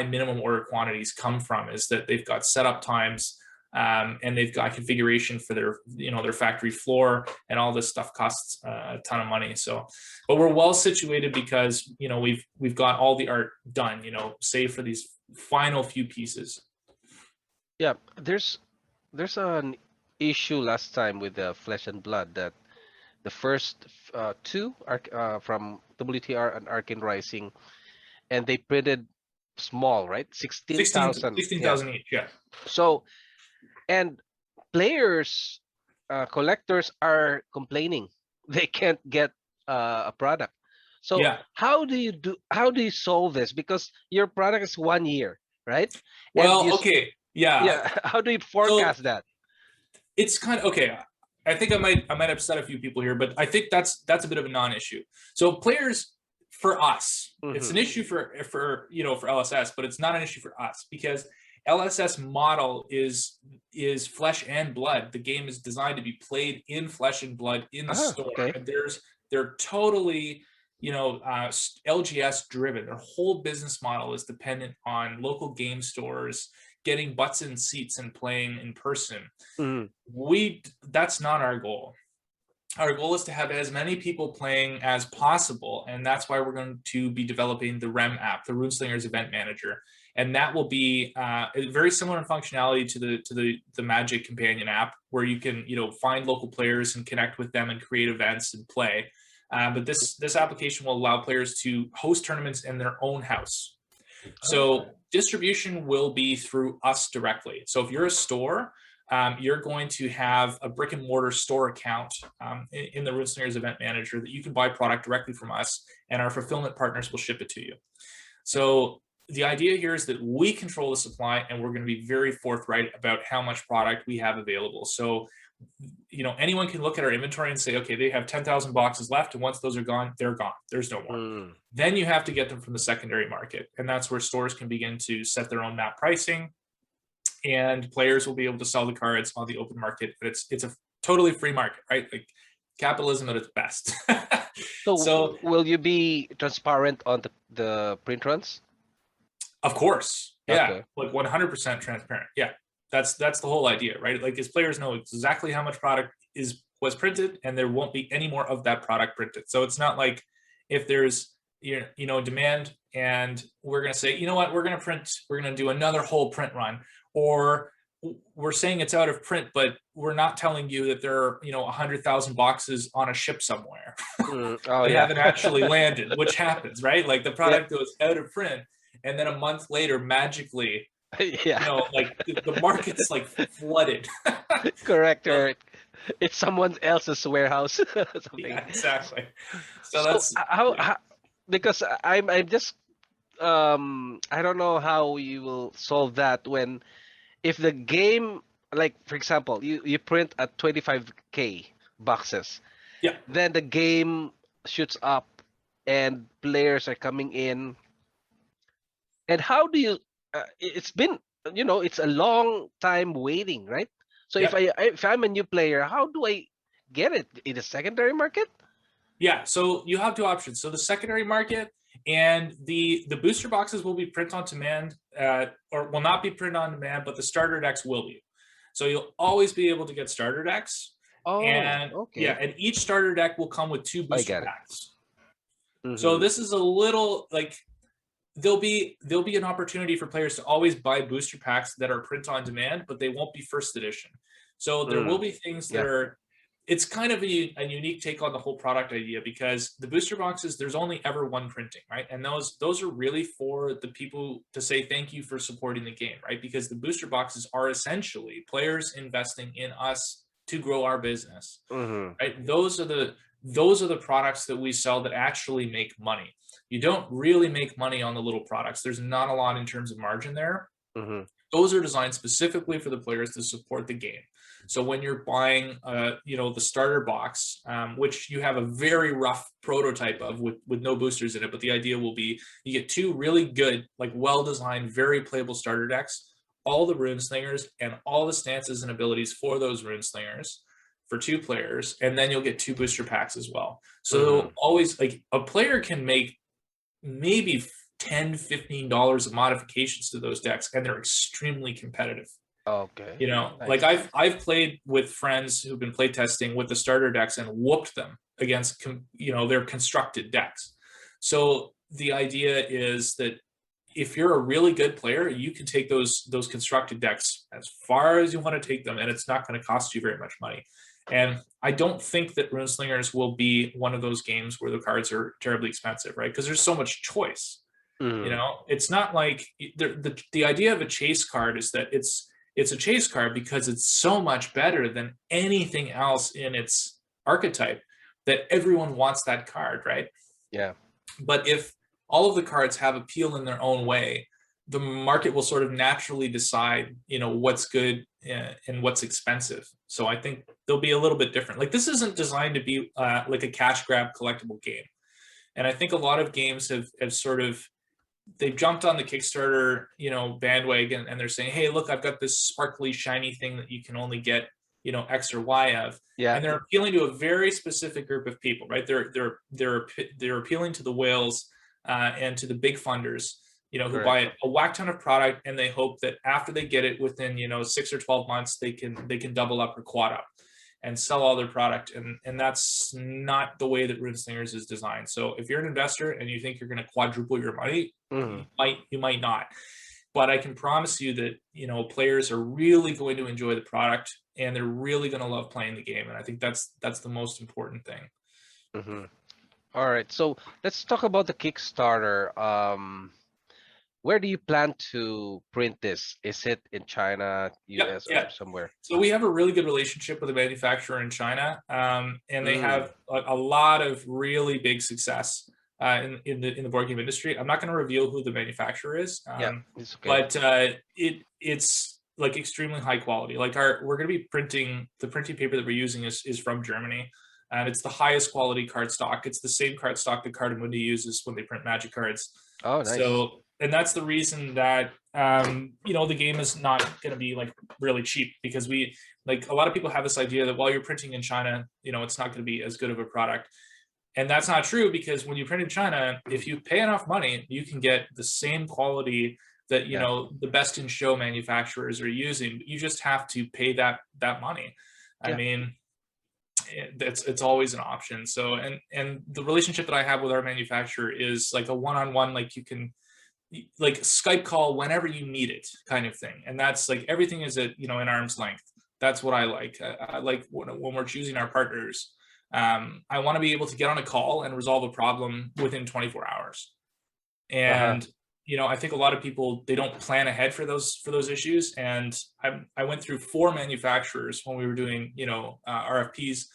minimum order quantities come from, is that they've got setup times, and they've got configuration for their factory floor, and all this stuff costs a ton of money. So, but we're well situated because we've got all the art done, save for these final few pieces. Yeah, there's an issue last time with the Flesh and Blood, that the first two are from WTR and Arcane Rising, and they printed small, right? 16,000 each, yeah. So, and players, collectors are complaining they can't get a product. So how do you solve this? Because your product is 1 year, right? Well, okay. Yeah. How do you forecast that? It's kind of okay. I think I might upset a few people here, but I think that's a bit of a non-issue. So players, for us, it's an issue for LSS, but it's not an issue for us, because LSS model is flesh and blood. The game is designed to be played in flesh and blood in the store. Okay. And they're totally LGS driven. Their whole business model is dependent on local game stores getting butts in seats and playing in person. That's not our goal. Our goal is to have as many people playing as possible, and that's why we're going to be developing the REM app, the Runeslingers Event Manager, and that will be very similar in functionality to the Magic Companion app, where you can find local players and connect with them and create events and play. But this application will allow players to host tournaments in their own house. So distribution will be through us directly. So if you're a store, you're going to have a brick and mortar store account in the Runeslingers Event Manager that you can buy product directly from us, and our fulfillment partners will ship it to you. So the idea here is that we control the supply, and we're going to be very forthright about how much product we have available. So anyone can look at our inventory and say, okay, they have 10,000 boxes left, and once those are gone, they're gone. There's no more. Then you have to get them from the secondary market, and that's where stores can begin to set their own map pricing, and players will be able to sell the cards on the open market. But it's a totally free market, right? Like capitalism at its best. So will you be transparent on the print runs? Of course. Yeah. Okay. Like 100% transparent. Yeah. That's the whole idea, right? Like, as players know exactly how much product was printed, and there won't be any more of that product printed. So it's not like if there's demand, and we're going to say, you know what, we're going to do another whole print run, or we're saying it's out of print, but we're not telling you that there are 100,000 boxes on a ship somewhere Oh that yeah. haven't actually landed, which happens, right? Like, the Yeah. product goes out of print, and then a month later, magically, Yeah. like the market's like flooded. Correct. So, Correct. It's someone else's warehouse. Something. yeah, exactly. So So that's yeah, how because I'm just I don't know how you will solve that when if the game, like for example, you print at 25K boxes, yeah, then the game shoots up and players are coming in, and how do you it's been, it's a long time waiting, right? So yeah. if I'm a new player, how do I get it in the secondary market? Yeah, so you have two options. So the secondary market, and the booster boxes will be print on demand, or will not be print on demand, but the starter decks will be. So you'll always be able to get starter decks, Oh, and yeah, okay. and each starter deck will come with 2 I booster get it. packs. So Mm-hmm. this is a little like, there'll be an opportunity for players to always buy booster packs that are print on demand, but they won't be first edition. So there will Mm. be things that Yeah. are, it's kind of a unique take on the whole product idea, because the booster boxes, there's only ever one printing, right? And those are really for the people to say thank you for supporting the game, right? Because the booster boxes are essentially players investing in us to grow our business, Mm-hmm. right? Those are the products that we sell that actually make money. You don't really make money on the little products. There's not a lot in terms of margin there. Mm-hmm. Those are designed specifically for the players to support the game. So when you're buying, the starter box, which you have a very rough prototype of with no boosters in it, but the idea will be you get 2 really good, like well-designed, very playable starter decks, all the Runeslingers and all the stances and abilities for those Runeslingers for 2 players, and then you'll get 2 booster packs as well. Mm-hmm. So always, like, a player can make maybe $10-15 of modifications to those decks, and they're extremely competitive. Okay. Like, Nice. I've played with friends who've been playtesting with the starter decks and whooped them against their constructed decks. So the idea is that if you're a really good player, you can take those constructed decks as far as you want to take them, and it's not going to cost you very much money. And I don't think that Runeslingers will be one of those games where the cards are terribly expensive, right? Because there's so much choice. Mm-hmm. It's not like the idea of a chase card is that it's a chase card because it's so much better than anything else in its archetype that everyone wants that card, right? Yeah. But if all of the cards have appeal in their own way, the market will sort of naturally decide, what's good and what's expensive. So I think they'll be a little bit different. Like, this isn't designed to be like a cash grab collectible game. And I think a lot of games have sort of, they've jumped on the Kickstarter, bandwagon, and they're saying, hey, look, I've got this sparkly, shiny thing that you can only get, X or Y of. Yeah. And they're appealing to a very specific group of people, right? They're appealing to the whales and to the big funders, who Correct. buy a whack ton of product, and they hope that after they get it within, 6 or 12 months, they can double up or quad up and sell all their product. And that's not the way that Runeslingers is designed. So if you're an investor and you think you're going to quadruple your money, Mm-hmm. you might not. But I can promise you that, players are really going to enjoy the product, and they're really going to love playing the game. And I think that's the most important thing. Mm-hmm. All right. So let's talk about the Kickstarter. Where do you plan to print this? Is it in China, Yeah, US, yeah. or somewhere? So we have a really good relationship with a manufacturer in China, and they Mm. have a lot of really big success in the board game industry. I'm not going to reveal who the manufacturer is, Yeah, it's okay. but it's like extremely high quality. Like, we're going to be printing, the printing paper that we're using is from Germany, and it's the highest quality cardstock. It's the same cardstock that Cardamundi uses when they print Magic cards. Oh, nice. So, and that's the reason that the game is not going to be like really cheap, because a lot of people have this idea that while you're printing in China, it's not going to be as good of a product. And that's not true, because when you print in China, if you pay enough money, you can get the same quality that, you know, the best in show manufacturers are using. You just have to pay that money. I mean, it's always an option. So, and the relationship that I have with our manufacturer is like a one-on-one, like you can like Skype call whenever you need it kind of thing. And that's like, everything is at, you know, in arm's length. That's what I like. I like when we're choosing our partners, I want to be able to get on a call and resolve a problem within 24 hours. And you know, I think a lot of people, they don't plan ahead for those issues. And I went through 4 manufacturers when we were doing, you know, RFPs,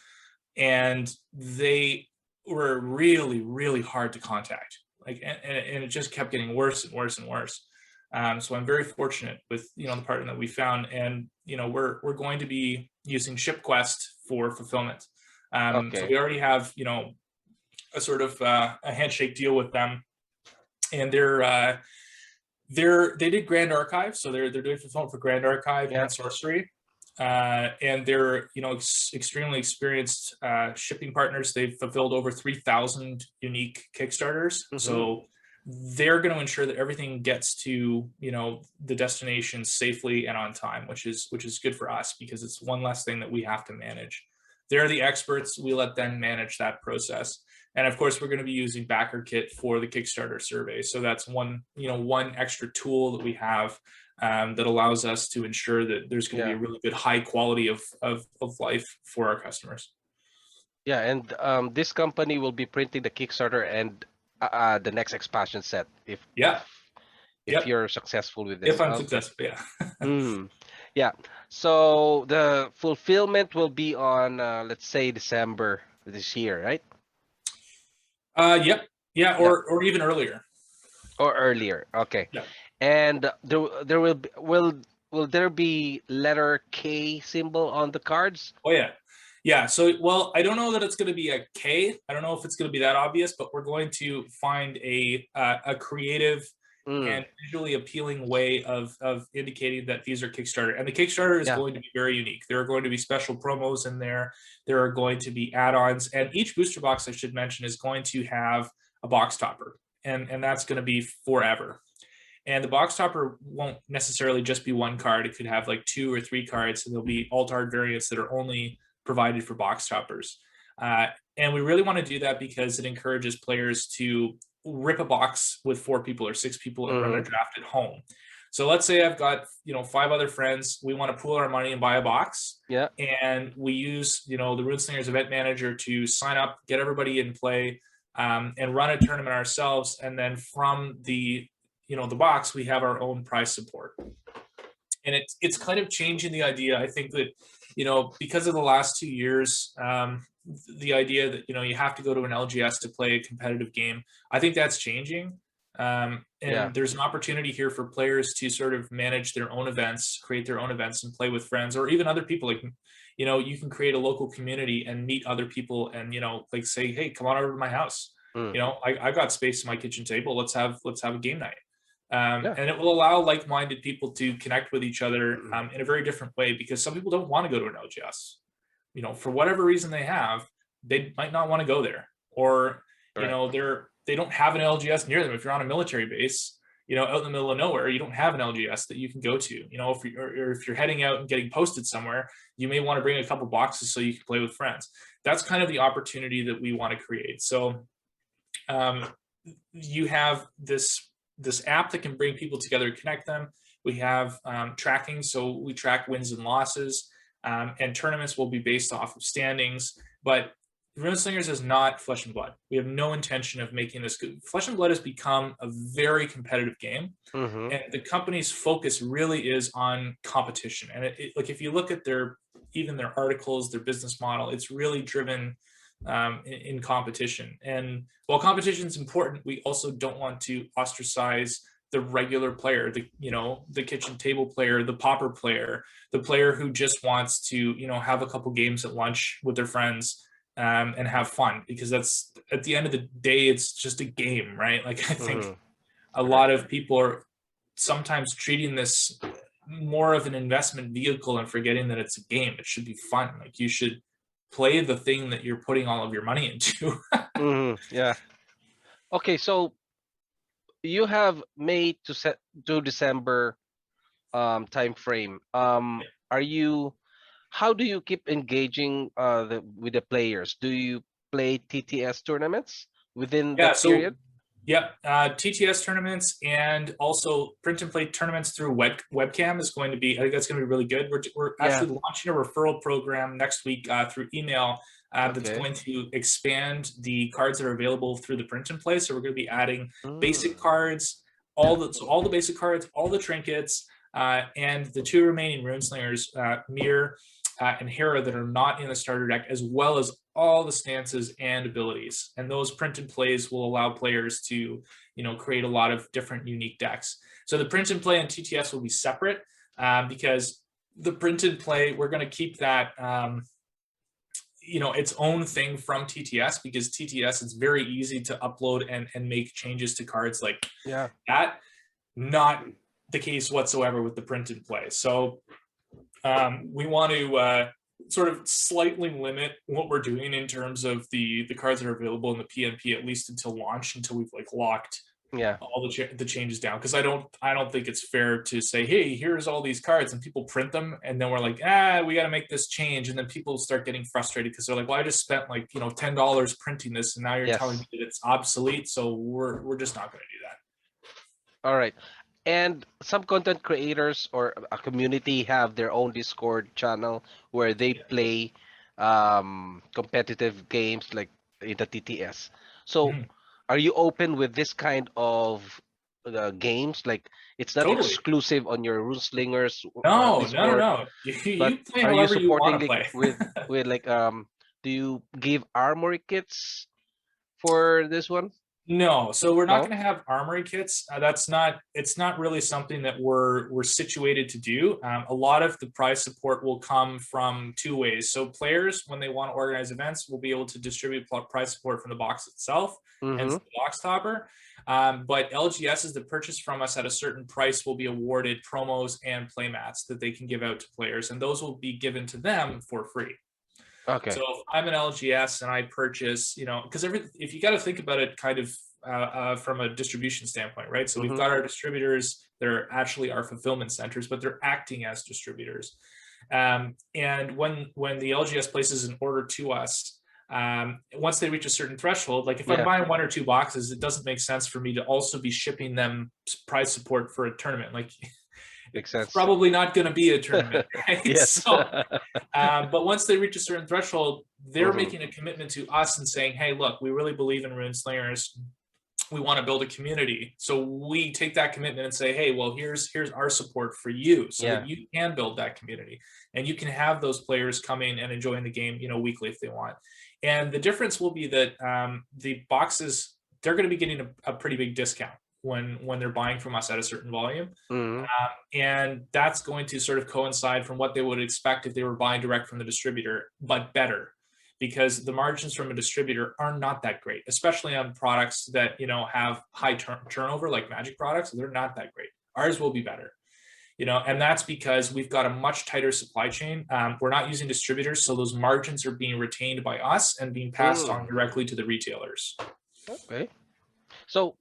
and they were really, really hard to contact. Like, and it just kept getting worse and worse and worse. So I'm very fortunate with, you know, the partner that we found, and you know, we're going to be using ShipQuest for fulfillment. So we already have, you know, a sort of a handshake deal with them, and they did Grand Archive, so they're doing fulfillment for Grand Archive and Sorcery, and they're, you know, extremely experienced shipping partners. They've fulfilled over 3,000 unique Kickstarters, so they're going to ensure that everything gets to, you know, the destination safely and on time, which is good for us, because it's one less thing that we have to manage. They're the experts. We let them manage that process. And of course, we're going to be using BackerKit for the Kickstarter survey. So that's one extra tool that we have that allows us to ensure that there's going to be a really good high quality of life for our customers. Yeah, and this company will be printing the Kickstarter and the next expansion set if you're successful with this. If I'm successful, yeah. So the fulfillment will be on let's say December this year, right? Or even earlier. Or earlier. Okay. Yeah. And there will there be letter K symbol on the cards? Oh yeah. Yeah, so, well, I don't know that it's going to be a K. I don't know if it's going to be that obvious, but we're going to find a creative and visually appealing way of indicating that these are Kickstarter. And the Kickstarter is going to be very unique. There are going to be special promos in there. There are going to be add-ons. And each booster box, I should mention, is going to have a box topper. And that's going to be forever. And the box topper won't necessarily just be one card. It could have like 2 or 3 cards, and there'll be alt-art variants that are only provided for box toppers. And we really want to do that because it encourages players to rip a box with 4 people or 6 people and run a draft at home. So let's say I've got, you know, 5 other friends. We want to pool our money and buy a box. Yeah. And we use, you know, the Runeslingers event manager to sign up, get everybody in play, and run a tournament ourselves. And then from the, you know, the box, we have our own prize support. And it's kind of changing the idea. I think that, you know, because of the last 2 years, the idea that, you know, you have to go to an LGS to play a competitive game, I think that's changing. And there's an opportunity here for players to sort of manage their own events, create their own events, and play with friends or even other people. Like, you know, you can create a local community and meet other people and, you know, like say, hey, come on over to my house. You know, I got space in my kitchen table. Let's have a game night. And it will allow like-minded people to connect with each other in a very different way, because some people don't want to go to an LGS. You know, for whatever reason they have, they might not want to go there, or you know, they don't have an LGS near them. If you're on a military base, you know, out in the middle of nowhere, you don't have an LGS that you can go to. You know, if you're heading out and getting posted somewhere, you may want to bring a couple boxes so you can play with friends. That's kind of the opportunity that we want to create. So you have this app that can bring people together, connect them. We have tracking, so we track wins and losses, and tournaments will be based off of standings. But Runeslingers is not Flesh and Blood. We have no intention of making this good. Flesh and Blood has become a very competitive game, and the company's focus really is on competition. And like if you look at their articles, their business model, it's really driven in competition. And while competition is important, we also don't want to ostracize the regular player, the kitchen table player, the popper player, the player who just wants to, you know, have a couple games at lunch with their friends and have fun, because that's, at the end of the day, it's just a game, right? Like I think a lot of people are sometimes treating this more of an investment vehicle and forgetting that it's a game. It should be fun. Like you should play the thing that you're putting all of your money into. Yeah. Okay, so you have May to December time frame. Are you how do you keep engaging with the players? Do you play TTS tournaments within Yeah, that so period? yep, TTS tournaments and also print and play tournaments through webcam is going to be, I think that's going to be really good. We're Yeah. actually launching a referral program next week through email that's Okay. going to expand the cards that are available through the print and play. So we're going to be adding basic Mm. cards, all the basic cards, all the trinkets, and the two remaining Runeslingers, Mir and Hera, that are not in the starter deck, as well as all the stances and abilities. And those print and plays will allow players to, create a lot of different unique decks. So the print and play and TTS will be separate because the print and play, we're going to keep that, its own thing from TTS, because TTS, it's very easy to upload and make changes to cards like Yeah. that. Not the case whatsoever with the print and play. So we want to sort of slightly limit what we're doing in terms of the cards that are available in the PNP, at least until launch, until we've like locked Yeah. all the changes down. Because I don't think it's fair to say, hey, here's all these cards, and people print them, and then we're like, we got to make this change, and then people start getting frustrated because they're like, well, I just spent like $10 printing this, and now you're telling me Yes. that it's obsolete. So we're just not going to do that. All right. And some content creators or a community have their own Discord channel where they play competitive games like in the TTS. So Mhm. are you open with this kind of games? Like it's not Totally. exclusive on your Runeslingers No, no, no, Discord, no. but You play are you however you supporting want to like play. with like do you give armory kits for this one? No, so we're not No? going to have armory kits. It's not really something that we're situated to do. A lot of the prize support will come from two ways. So players, when they want to organize events, will be able to distribute prize support from the box itself and Mm-hmm. the box topper. But LGSs that purchase from us at a certain price will be awarded promos and playmats that they can give out to players, and those will be given to them for free. So Okay. if I'm an LGS and I purchase, because if you got to think about it kind of from a distribution standpoint, right? So we've Mm-hmm. got our distributors that are actually our fulfillment centers, but they're acting as distributors. And when the LGS places an order to us, once they reach a certain threshold, like if I'm Yeah, buying one or two boxes, it doesn't make sense for me to also be shipping them prize support for a tournament. Like makes it's sense. probably not going to be a tournament, right? Yes. So but once they reach a certain threshold, they're Mm-hmm. making a commitment to us and saying, hey, look, we really believe in Runeslingers. We want to build a community. So we take that commitment and say, hey, well, here's our support for you so that Yeah. you can build that community and you can have those players coming and enjoying the game, weekly if they want. And the difference will be that the boxes, they're going to be getting a pretty big discount when they're buying from us at a certain volume. Mm-hmm. And that's going to sort of coincide from what they would expect if they were buying direct from the distributor, but better, because the margins from a distributor are not that great, especially on products that have high turnover, like Magic products. They're not that great. Ours will be better, and that's because we've got a much tighter supply chain. We're not using distributors, so those margins are being retained by us and being passed on Mm. directly to the retailers. Okay. So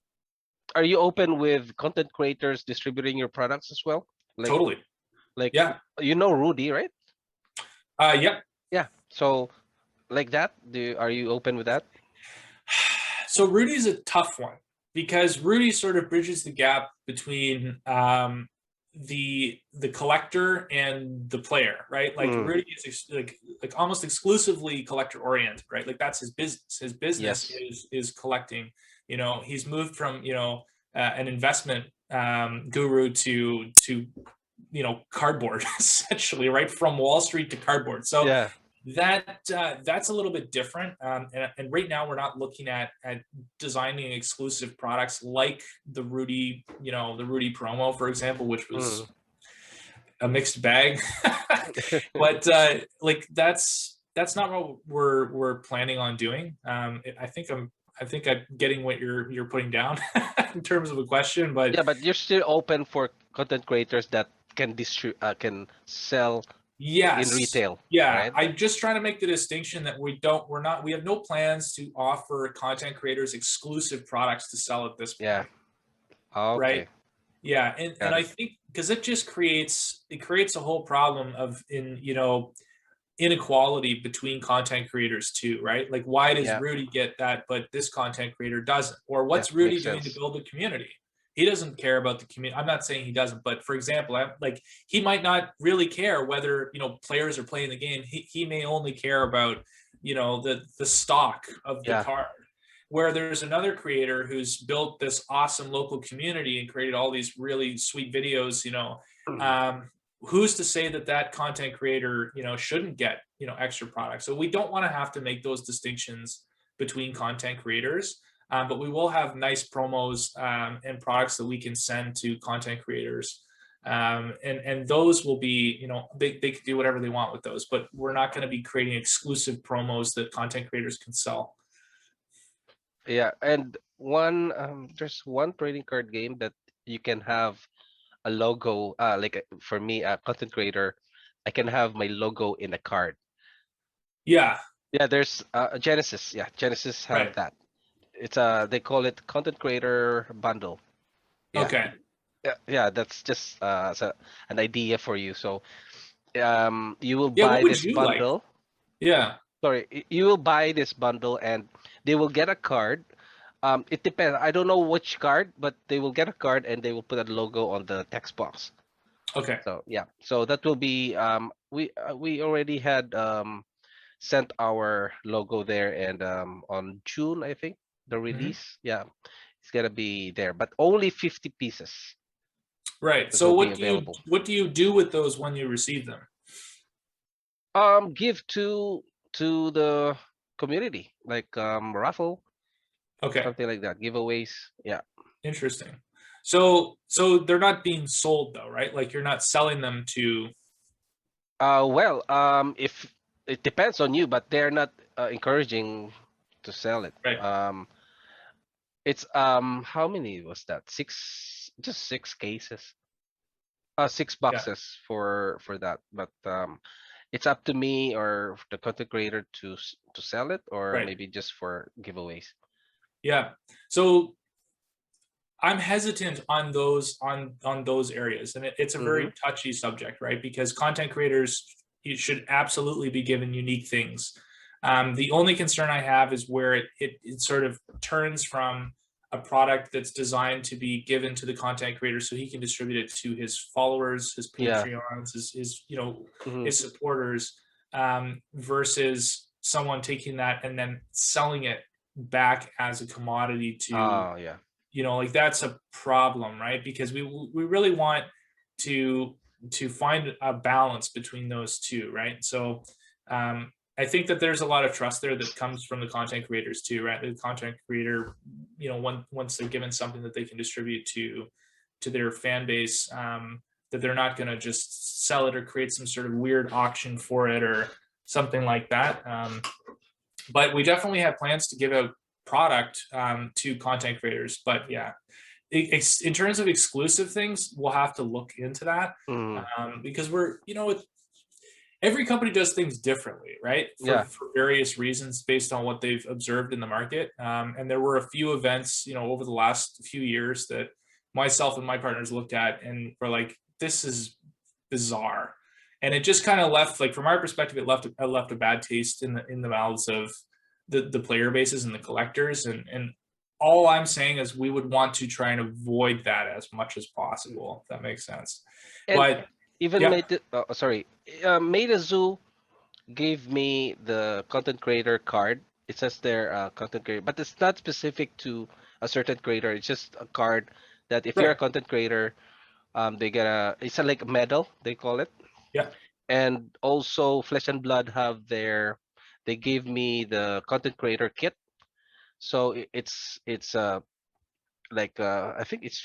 are you open with content creators distributing your products as well? Like Totally. like Yeah. Rudy, right? Yep. Yeah. So like that, are you open with that? So Rudy's a tough one because Rudy sort of bridges the gap between the collector and the player, right? Like Mm. Rudy is like almost exclusively collector oriented, right? Like that's his business. His business Yes. is collecting. He's moved from an investment guru to cardboard essentially, right, from Wall Street to cardboard. So Yeah. that's a little bit different. And right now we're not looking at designing exclusive products like the Rudy, the Rudy promo, for example, which was Mm. a mixed bag. But like that's not what we're planning on doing. I think I'm getting what you're putting down in terms of a question, but Yeah, but you're still open for content creators that can sell in yes. retail, Yeah, right? I'm just trying to make the distinction that we have no plans to offer content creators exclusive products to sell at this Yeah. point. Okay, right? Yeah, and got I it. think because it just creates a whole problem of inequality between content creators too, right? Like, why does Yeah, Rudy get that, but this content creator doesn't? Or yeah, what's Rudy makes doing to sense. build a community? He doesn't care about the community. I'm not saying he doesn't, but for example, like he might not really care whether players are playing the game. He may only care about the stock of the Yeah. card. Where there's another creator who's built this awesome local community and created all these really sweet videos, um, who's to say that that content creator shouldn't get extra products? So we don't want to have to make those distinctions between content creators, but we will have nice promos and products that we can send to content creators, and those will be they can do whatever they want with those, but we're not going to be creating exclusive promos that content creators can sell. Yeah, and there's one trading card game that you can have a logo, for me, a content creator, I can have my logo in a card. Yeah, Yeah, there's Genesis. Yeah, Genesis have right. that. It's they call it content creator bundle. Yeah, Okay. yeah, yeah. That's just an idea for you. So you will Yeah, what buy would this you like? bundle. Yeah. Sorry, you will buy this bundle and they will get a card. It depends. I don't know which card, but they will get a card and they will put a logo on the text box. Okay. So yeah, so that will be we already had sent our logo there, and on June I think the Hmm. release. Yeah, it's gonna be there, but only 50 pieces Right. that So will be available. what do you do with those when you receive them? Give to the community, like raffle, Okay. something like that, giveaways. Yeah. Interesting. So they're not being sold though, right? Like you're not selling them to. Well, if it depends on you, but they're not encouraging to sell it. Right. It's how many was that? Six, just six cases. Six Yeah. boxes for that. But it's up to me or the content creator to sell it, or Right. maybe just for giveaways. Yeah. So I'm hesitant on those areas, and it's a Mm-hmm. very touchy subject, right? Because content creators, you should absolutely be given unique things. The only concern I have is where it sort of turns from a product that's designed to be given to the content creator so he can distribute it to his followers, his Yeah. Patreons, his Mm-hmm. his supporters, versus someone taking that and then selling it back as a commodity to Oh yeah. like that's a problem, right? Because we really want to find a balance between those two, right? So I think that there's a lot of trust there that comes from the content creators too, right? The content creator, once they're given something that they can distribute to their fan base, that they're not going to just sell it or create some sort of weird auction for it or something like that. But we definitely have plans to give out product to content creators. But yeah, in terms of exclusive things, we'll have to look into that, Mm-hmm. because every company does things differently, right? For Yeah. various reasons based on what they've observed in the market. And there were a few events, over the last few years that myself and my partners looked at and were like, this is bizarre. And it just kind of left, like from our perspective, it left a bad taste in the mouths of the player bases and the collectors. And all I'm saying is we would want to try and avoid that as much as possible, if that makes sense. And But even yeah, Made a Zoo gave me the content creator card. It says there content creator, but it's not specific to a certain creator. It's just a card that if you're a right. content creator, they get it's a like medal they call it. Yeah. And also Flesh and Blood have they gave me the content creator kit. So it's I think it's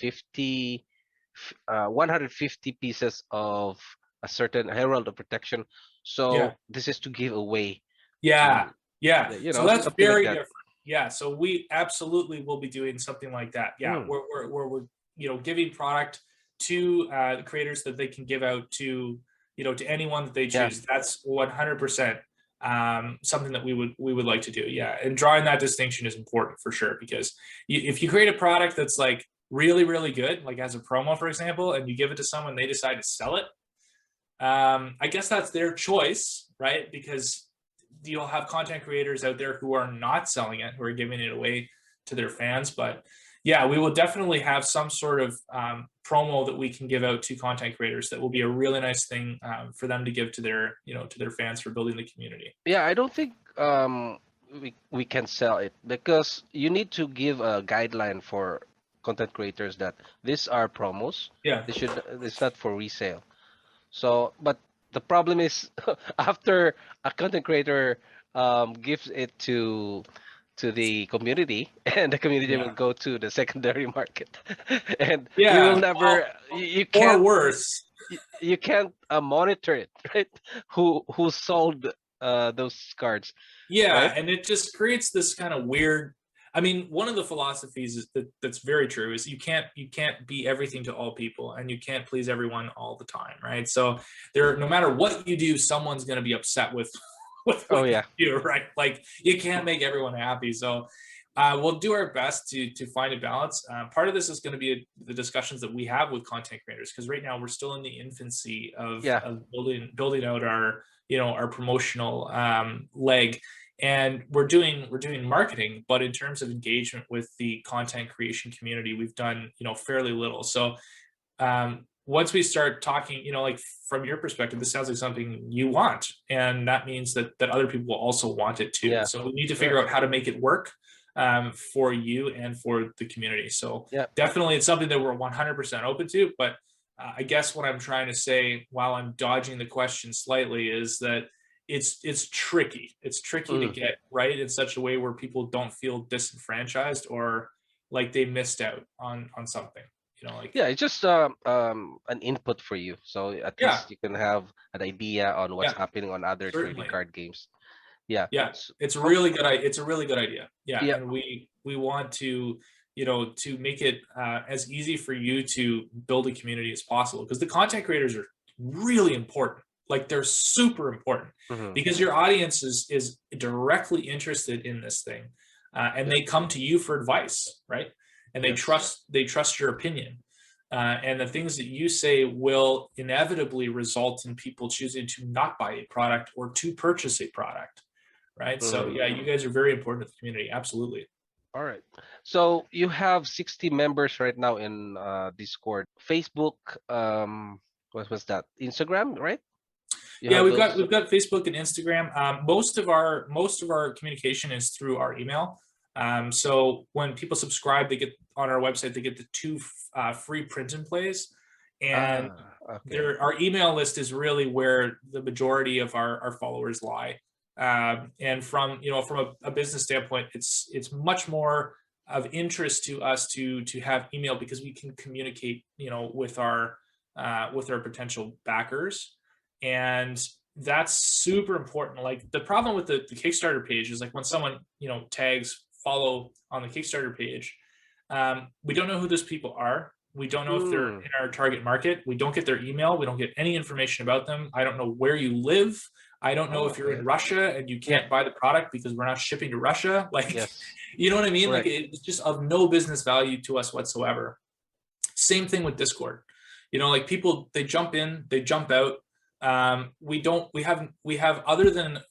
150 pieces of a certain Herald of Protection. Yeah. So this is to give away Yeah. to, Yeah. So that's something like very that. different. Yeah. So we absolutely will be doing something like that. Yeah. Mm, We're giving product to the creators that they can give out to, to anyone that they yeah. choose. That's 100% something that we would like to do. Yeah. And drawing that distinction is important for sure, because if you create a product that's like really, really good, like as a promo, for example, and you give it to someone, they decide to sell it, I guess that's their choice, right? Because you'll have content creators out there who are not selling it, who are giving it away to their fans. But yeah, we will definitely have some sort of promo that we can give out to content creators that will be a really nice thing for them to give to their, to their fans for building the community. Yeah, I don't think we can sell it because you need to give a guideline for content creators that these are promos. Yeah. It's not for resale. So, but the problem is after a content creator gives it to the community, and the community will Yeah. go to the secondary market, and you will Yeah. never, you Or can't, worse. you can't monitor it, right? Who sold those cards, Yeah, right? and it just creates this kind of weird. I mean, one of the philosophies is that's very true is you can't be everything to all people, and you can't please everyone all the time, right? So no matter what you do, someone's going to be upset with with Oh what you yeah, do, right? Like you can't make everyone happy. So we'll do our best to find a balance. Part of this is going to be the discussions that we have with content creators, because right now we're still in the infancy yeah, of building out our our promotional leg, and we're doing marketing, but in terms of engagement with the content creation community, we've done fairly little. So once we start talking, like from your perspective, this sounds like something you want, and that means that other people will also want it too. yeah, So we need to sure, figure out how to make it work for you and for the community. So yeah. definitely it's something that we're 100% open to. But I guess what I'm trying to say, while I'm dodging the question slightly, is that it's tricky. It's tricky to Mm. get right in such a way where people don't feel disenfranchised or like they missed out on something. Like Yeah, it's just an input for you, so at yeah, least you can have an idea on what's yeah, happening on other trading certainly. card games. Yeah. Yeah, it's a Oh, really good. It's a really good idea. Yeah, yeah. and we want to, to make it as easy for you to build a community as possible, because the content creators are really important. Like they're super important Hmm. because your audience is directly interested in this thing, and Yep. they come to you for advice, right? And Yes. they trust your opinion. And the things that you say will inevitably result in people choosing to not buy a product or to purchase a product, right? So Hmm. yeah, you guys are very important to the community. Absolutely. All right. So you have 60 members right now in Discord, Facebook. What was that? Instagram, right? You Yeah, have those. we've got Facebook and Instagram. Most of our communication is through our email. So when people subscribe, they get on our website, they get the two free print and plays, and Okay. our email list is really where the majority of our followers lie. And from from a business standpoint, it's much more of interest to us to have email, because we can communicate with our potential backers, and that's super important. Like the problem with the Kickstarter page is, like, when someone tags follow on the Kickstarter page, we don't know who those people are. We don't know if they're Mm. in our target market. We don't get their email. We don't get any information about them. I don't know where you live. I don't know Oh, if you're okay. in Russia and you Yeah. can't buy the product because we're not shipping to Russia. Like, Yes. you know what I mean? Like, Correct. it's just of no business value to us whatsoever. Same thing with Discord. Like, people, they jump in, they jump out. We have other than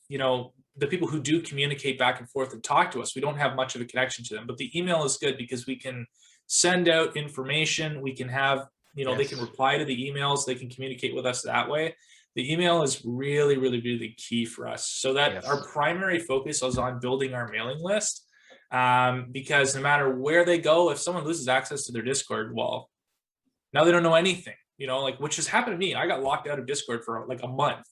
the people who do communicate back and forth and talk to us, we don't have much of a connection to them. But the email is good because we can send out information. We can have, they can Yes. reply to the emails. They can communicate with us that way. The email is really, really, really key for us, so that our Yes. primary focus is on building our mailing list. Because no matter where they go, if someone loses access to their Discord, well, now they don't know anything, like, which has happened to me. I got locked out of Discord for like a month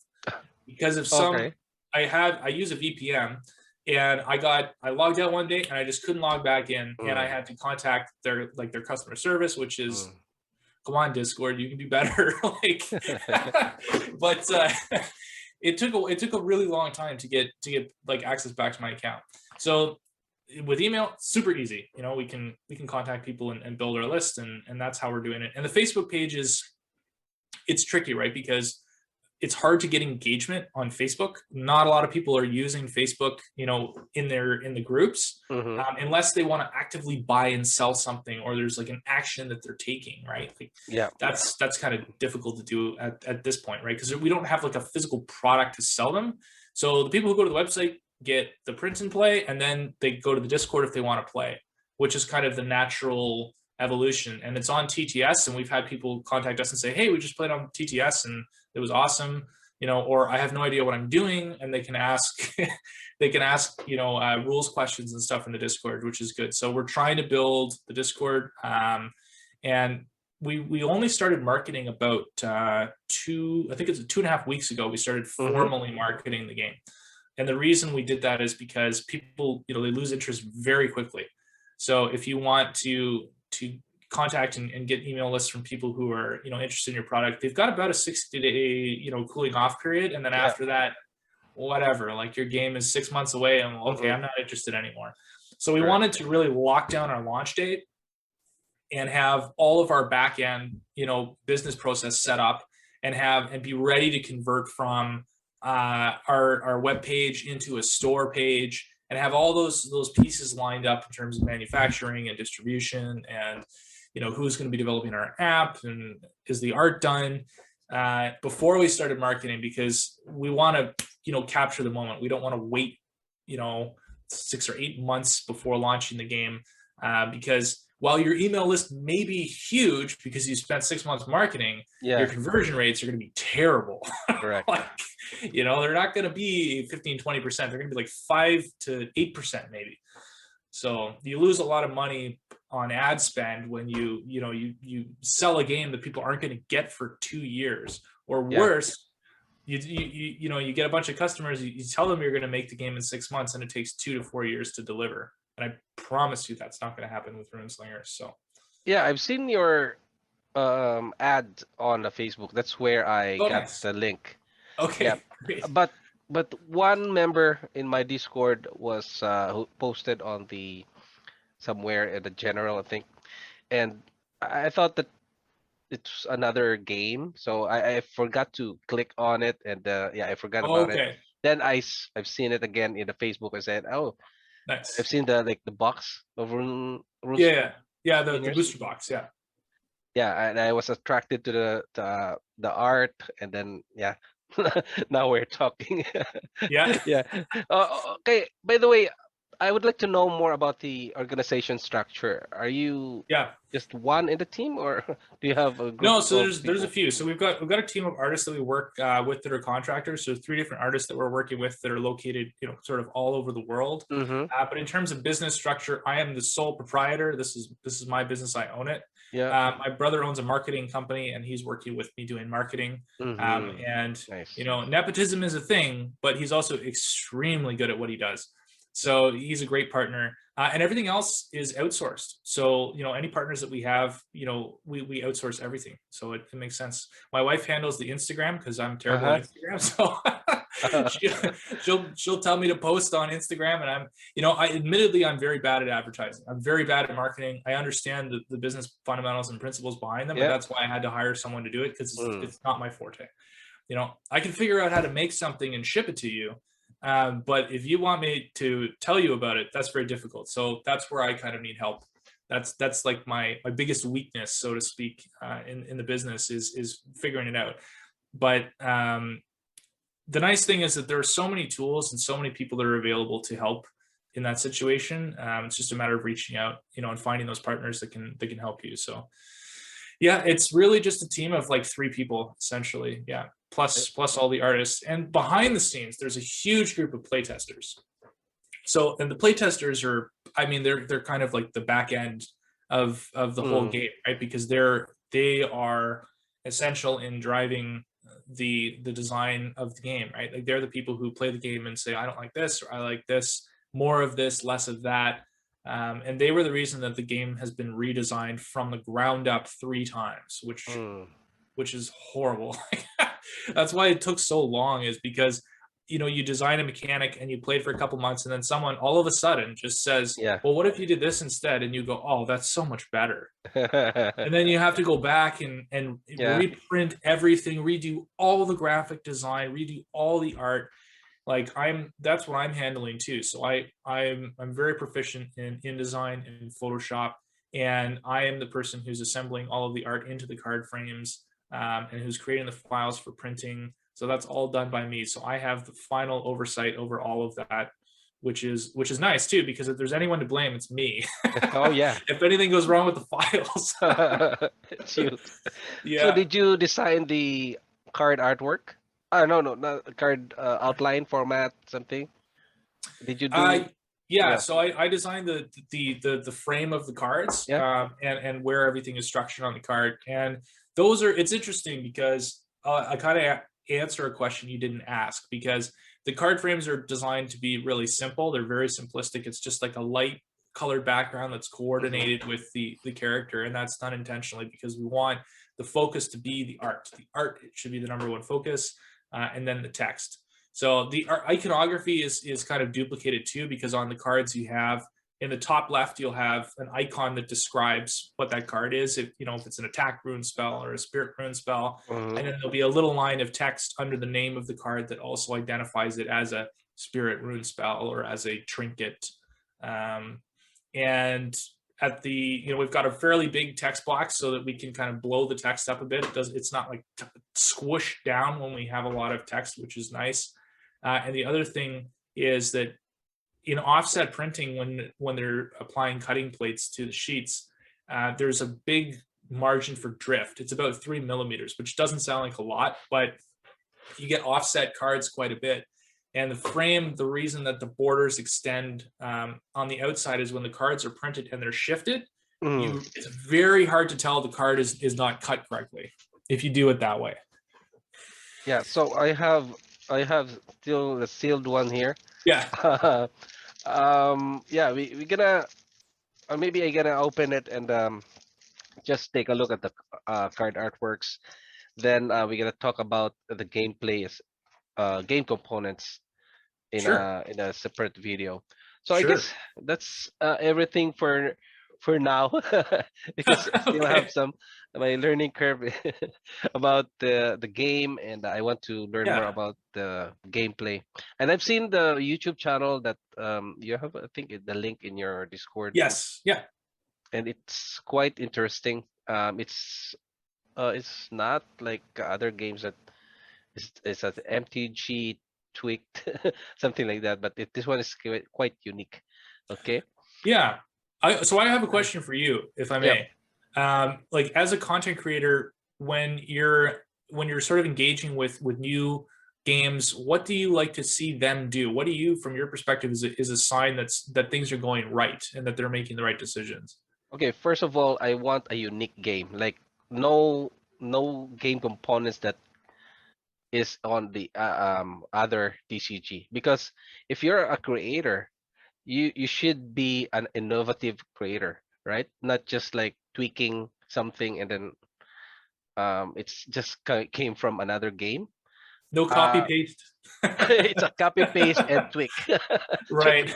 because of Okay. I use a VPN, and I logged out one day and I just couldn't log back in, and I Mm. had to contact their customer service, which is, Mm. come on, Discord, you can do better. Like, but it took a really long time to get like access back to my account. So with email, super easy. We can contact people and build our list, and that's how we're doing it. And the Facebook page it's tricky, right? Because it's hard to get engagement on Facebook. Not a lot of people are using Facebook, you know, in the groups, unless they want to actively buy and sell something, or there's like an action that they're taking, right? Like, Yeah. that's kind of difficult to do at this point, right? Because we don't have like a physical product to sell them. So the people who go to the website get the print and play, and then they go to the Discord if they want to play, which is kind of the natural evolution. And it's on TTS, and we've had people contact us and say, hey, we just played on TTS and it was awesome, you know, or I have no idea what I'm doing, and they can ask they can ask, you know, rules questions and stuff in the Discord, which is good. So we're trying to build the Discord, and we only started marketing about I think it's 2.5 weeks ago. We started formally marketing the game, and the reason we did that is because people, you know, they lose interest very quickly. So if you want to contact and get email lists from people who are, you know, interested in your product, they've got about a 60-day, you know, cooling off period, and then after that, whatever, like your game is 6 months away, and okay, I'm not interested anymore. So we wanted to really lock down our launch date and have all of our back end, you know, business process set up, and be ready to convert from our web page into a store page, and have all those pieces lined up in terms of manufacturing and distribution, and, you know, who's going to be developing our app, and is the art done, before we started marketing, because we want to, you know, capture the moment. We don't want to wait, you know, 6 or 8 months before launching the game, because while your email list may be huge because you spent 6 months marketing, your conversion rates are going to be terrible. Correct. Like, you know, they're not going to be 15-20%. They're going to be like 5 to 8% maybe. So you lose a lot of money on ad spend when you sell a game that people aren't going to get for 2 years, or worse. You know, you get a bunch of customers, you tell them you're going to make the game in 6 months, and it takes 2 to 4 years to deliver. And I promise you that's not going to happen with Runeslingers. So yeah, I've seen your ad on the Facebook. That's where I got the link. Okay. Yeah. Great. But one member in my Discord was who posted on the somewhere in the general, I think, and I thought that it's another game, so I forgot to click on it, and I forgot about it. Then I've seen it again in the Facebook. I said, oh, nice. I've seen the box of Rune the booster box, yeah, and I was attracted to the art, and then now we're talking. Yeah. Okay, by the way, I would like to know more about the organization structure. Are you just one in the team, or do you have a group? No, so there's a few. So we've got a team of artists that we work with that are contractors. So 3 different artists that we're working with that are located, you know, sort of all over the world. But in terms of business structure, I am the sole proprietor. This is my business. I own it. Yeah. My brother owns a marketing company, and he's working with me doing marketing. And nice. You know, nepotism is a thing, but he's also extremely good at what he does. So he's a great partner, and everything else is outsourced. So, you know, any partners that we have, you know, we outsource everything. So it makes sense. My wife handles the Instagram because I'm terrible at Instagram. So she'll tell me to post on Instagram, and I'm very bad at advertising. I'm very bad at marketing. I understand the business fundamentals and principles behind them, but that's why I had to hire someone to do it, because it's not my forte. You know, I can figure out how to make something and ship it to you. But if you want me to tell you about it, that's very difficult. So that's where I kind of need help. That's like my biggest weakness, so to speak, in the business is figuring it out. But the nice thing is that there are so many tools and so many people that are available to help in that situation. It's just a matter of reaching out, you know, and finding those partners that can help you. So yeah, it's really just a team of like 3 people essentially. Yeah. Plus all the artists. And behind the scenes, there's a huge group of playtesters. So, and the playtesters are, I mean, they're kind of like the back end of the whole game, right? Because they are essential in driving the design of the game, right? Like they're the people who play the game and say, I don't like this, or I like this, more of this, less of that. And they were the reason that the game has been redesigned from the ground up 3 times, which is horrible. That's why it took so long, is because you know, you design a mechanic and you play it for a couple months, and then someone all of a sudden just says, Yeah. well, what if you did this instead? And you go, oh, that's so much better. And then you have to go back and Yeah. reprint everything, redo all the graphic design, redo all the art. Like that's what I'm handling too. So I'm very proficient in InDesign and Photoshop, and I am the person who's assembling all of the art into the card frames, and who's creating the files for printing. So that's all done by me. So I have the final oversight over all of that, which is nice too, because if there's anyone to blame, it's me. Oh yeah. If anything goes wrong with the files. It's you. So Yeah. did you design the card artwork? No, no, not card outline format, something. Did you do? Yeah, Yeah. so I designed the frame of the cards, Yeah. and where everything is structured on the card. And those are, it's interesting because I kind of answer a question you didn't ask, because the card frames are designed to be really simple. They're very simplistic. It's just like a light colored background that's coordinated with the character, and that's done intentionally because we want the focus to be the art. The art should be the number one focus, and then the text. So the iconography is kind of duplicated too, because on the cards you have, in the top left, you'll have an icon that describes what that card is. If you know, if it's an attack rune spell or a spirit rune spell, Mhm. and then there'll be a little line of text under the name of the card that also identifies it as a spirit rune spell or as a trinket. And at the, you know, we've got a fairly big text box so that we can kind of blow the text up a bit. It's not like squished down when we have a lot of text, which is nice. And the other thing is that in offset printing, when they're applying cutting plates to the sheets, there's a big margin for drift. It's about 3 millimeters, which doesn't sound like a lot, but you get offset cards quite a bit. And the frame, the reason that the borders extend on the outside is when the cards are printed and they're shifted, it's very hard to tell the card is not cut correctly if you do it that way. Yeah. So I have still the sealed one here. Yeah. Yeah, we gonna, or maybe I gonna open it and just take a look at the card artworks. Then we're gonna talk about the gameplay, game components Sure. in a separate video. So I Sure. guess that's everything for now, because I still have Okay. some my learning curve about the game, and I want to learn more Yeah. about the gameplay. And I've seen the YouTube channel that you have, I think, the link in your Discord, Yes. Yeah. and it's quite interesting. It's not like other games that is an MTG tweaked, something like that. But this one is quite unique. Okay. Yeah. So I have a question for you, if I Yeah. may. Like as a content creator, when you're sort of engaging with new games, what do you like to see them do? What do you, from your perspective, is a sign that things are going right and that they're making the right decisions? Okay. First of all, I want a unique game. Like no game components that is on the other TCG, because if you're a creator, you should be an innovative creator, right? Not just like tweaking something and then it's just came from another game. No copy Uh, paste. it's a copy paste and tweak. Tweak. Right.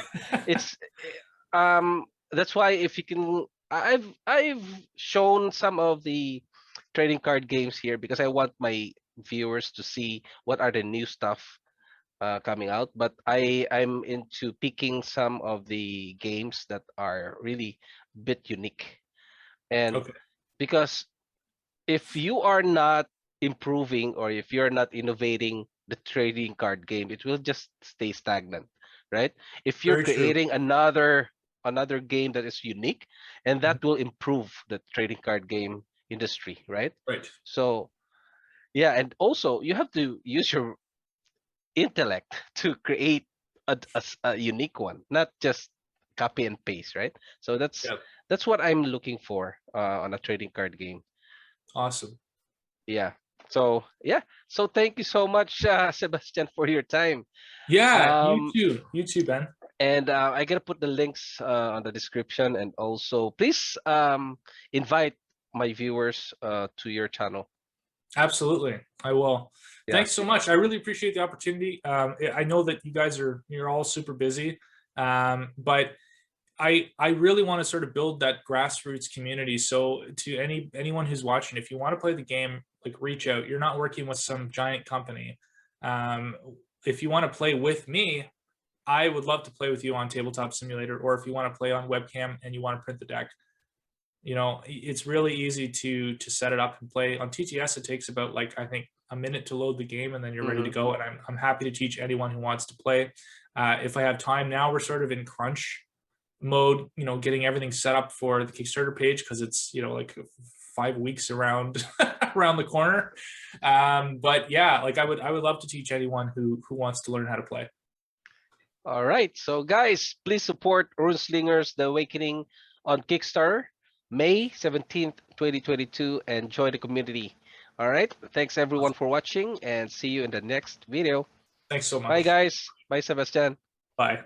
It's that's why if you can, I've shown some of the trading card games here because I want my viewers to see what are the new stuff coming out. But I'm into picking some of the games that are really a bit unique, and Okay. because if you are not improving or if you're not innovating the trading card game, it will just stay stagnant, right? If you're Very true. creating another game that is unique, and Mhm. that will improve the trading card game industry, right? Right. So yeah, and also you have to use your intellect to create a unique one, not just copy and paste, right? So Yeah. that's what I'm looking for on a trading card game. Awesome. Yeah. So yeah. So thank you so much, Sebastian, for your time. Yeah. You Um, too. You too, Ben. and I gotta put the links on the description, and also please invite my viewers to your channel. Absolutely, I will. Yeah. Thanks so much. I really appreciate the opportunity. I know that you guys you're all super busy, but I really want to sort of build that grassroots community. So to anyone who's watching, if you want to play the game, like reach out. You're not working with some giant company. If you want to play with me, I would love to play with you on Tabletop Simulator, or if you want to play on webcam and you want to print the deck, you know, it's really easy to set it up and play. On TTS, it takes about, like, I think a minute to load the game, and then you're ready to go. And I'm happy to teach anyone who wants to play. If I have time now, we're sort of in crunch mode, you know, getting everything set up for the Kickstarter page, because it's, you know, like 5 weeks around around the corner. But yeah, like I would love to teach anyone who wants to learn how to play. All right, so guys, please support Runeslingers The Awakening on Kickstarter, May 17th, 2022, and join the community. All right, thanks everyone for watching, and see you in the next video. Thanks so much. Bye guys. Bye Sebastian. Bye.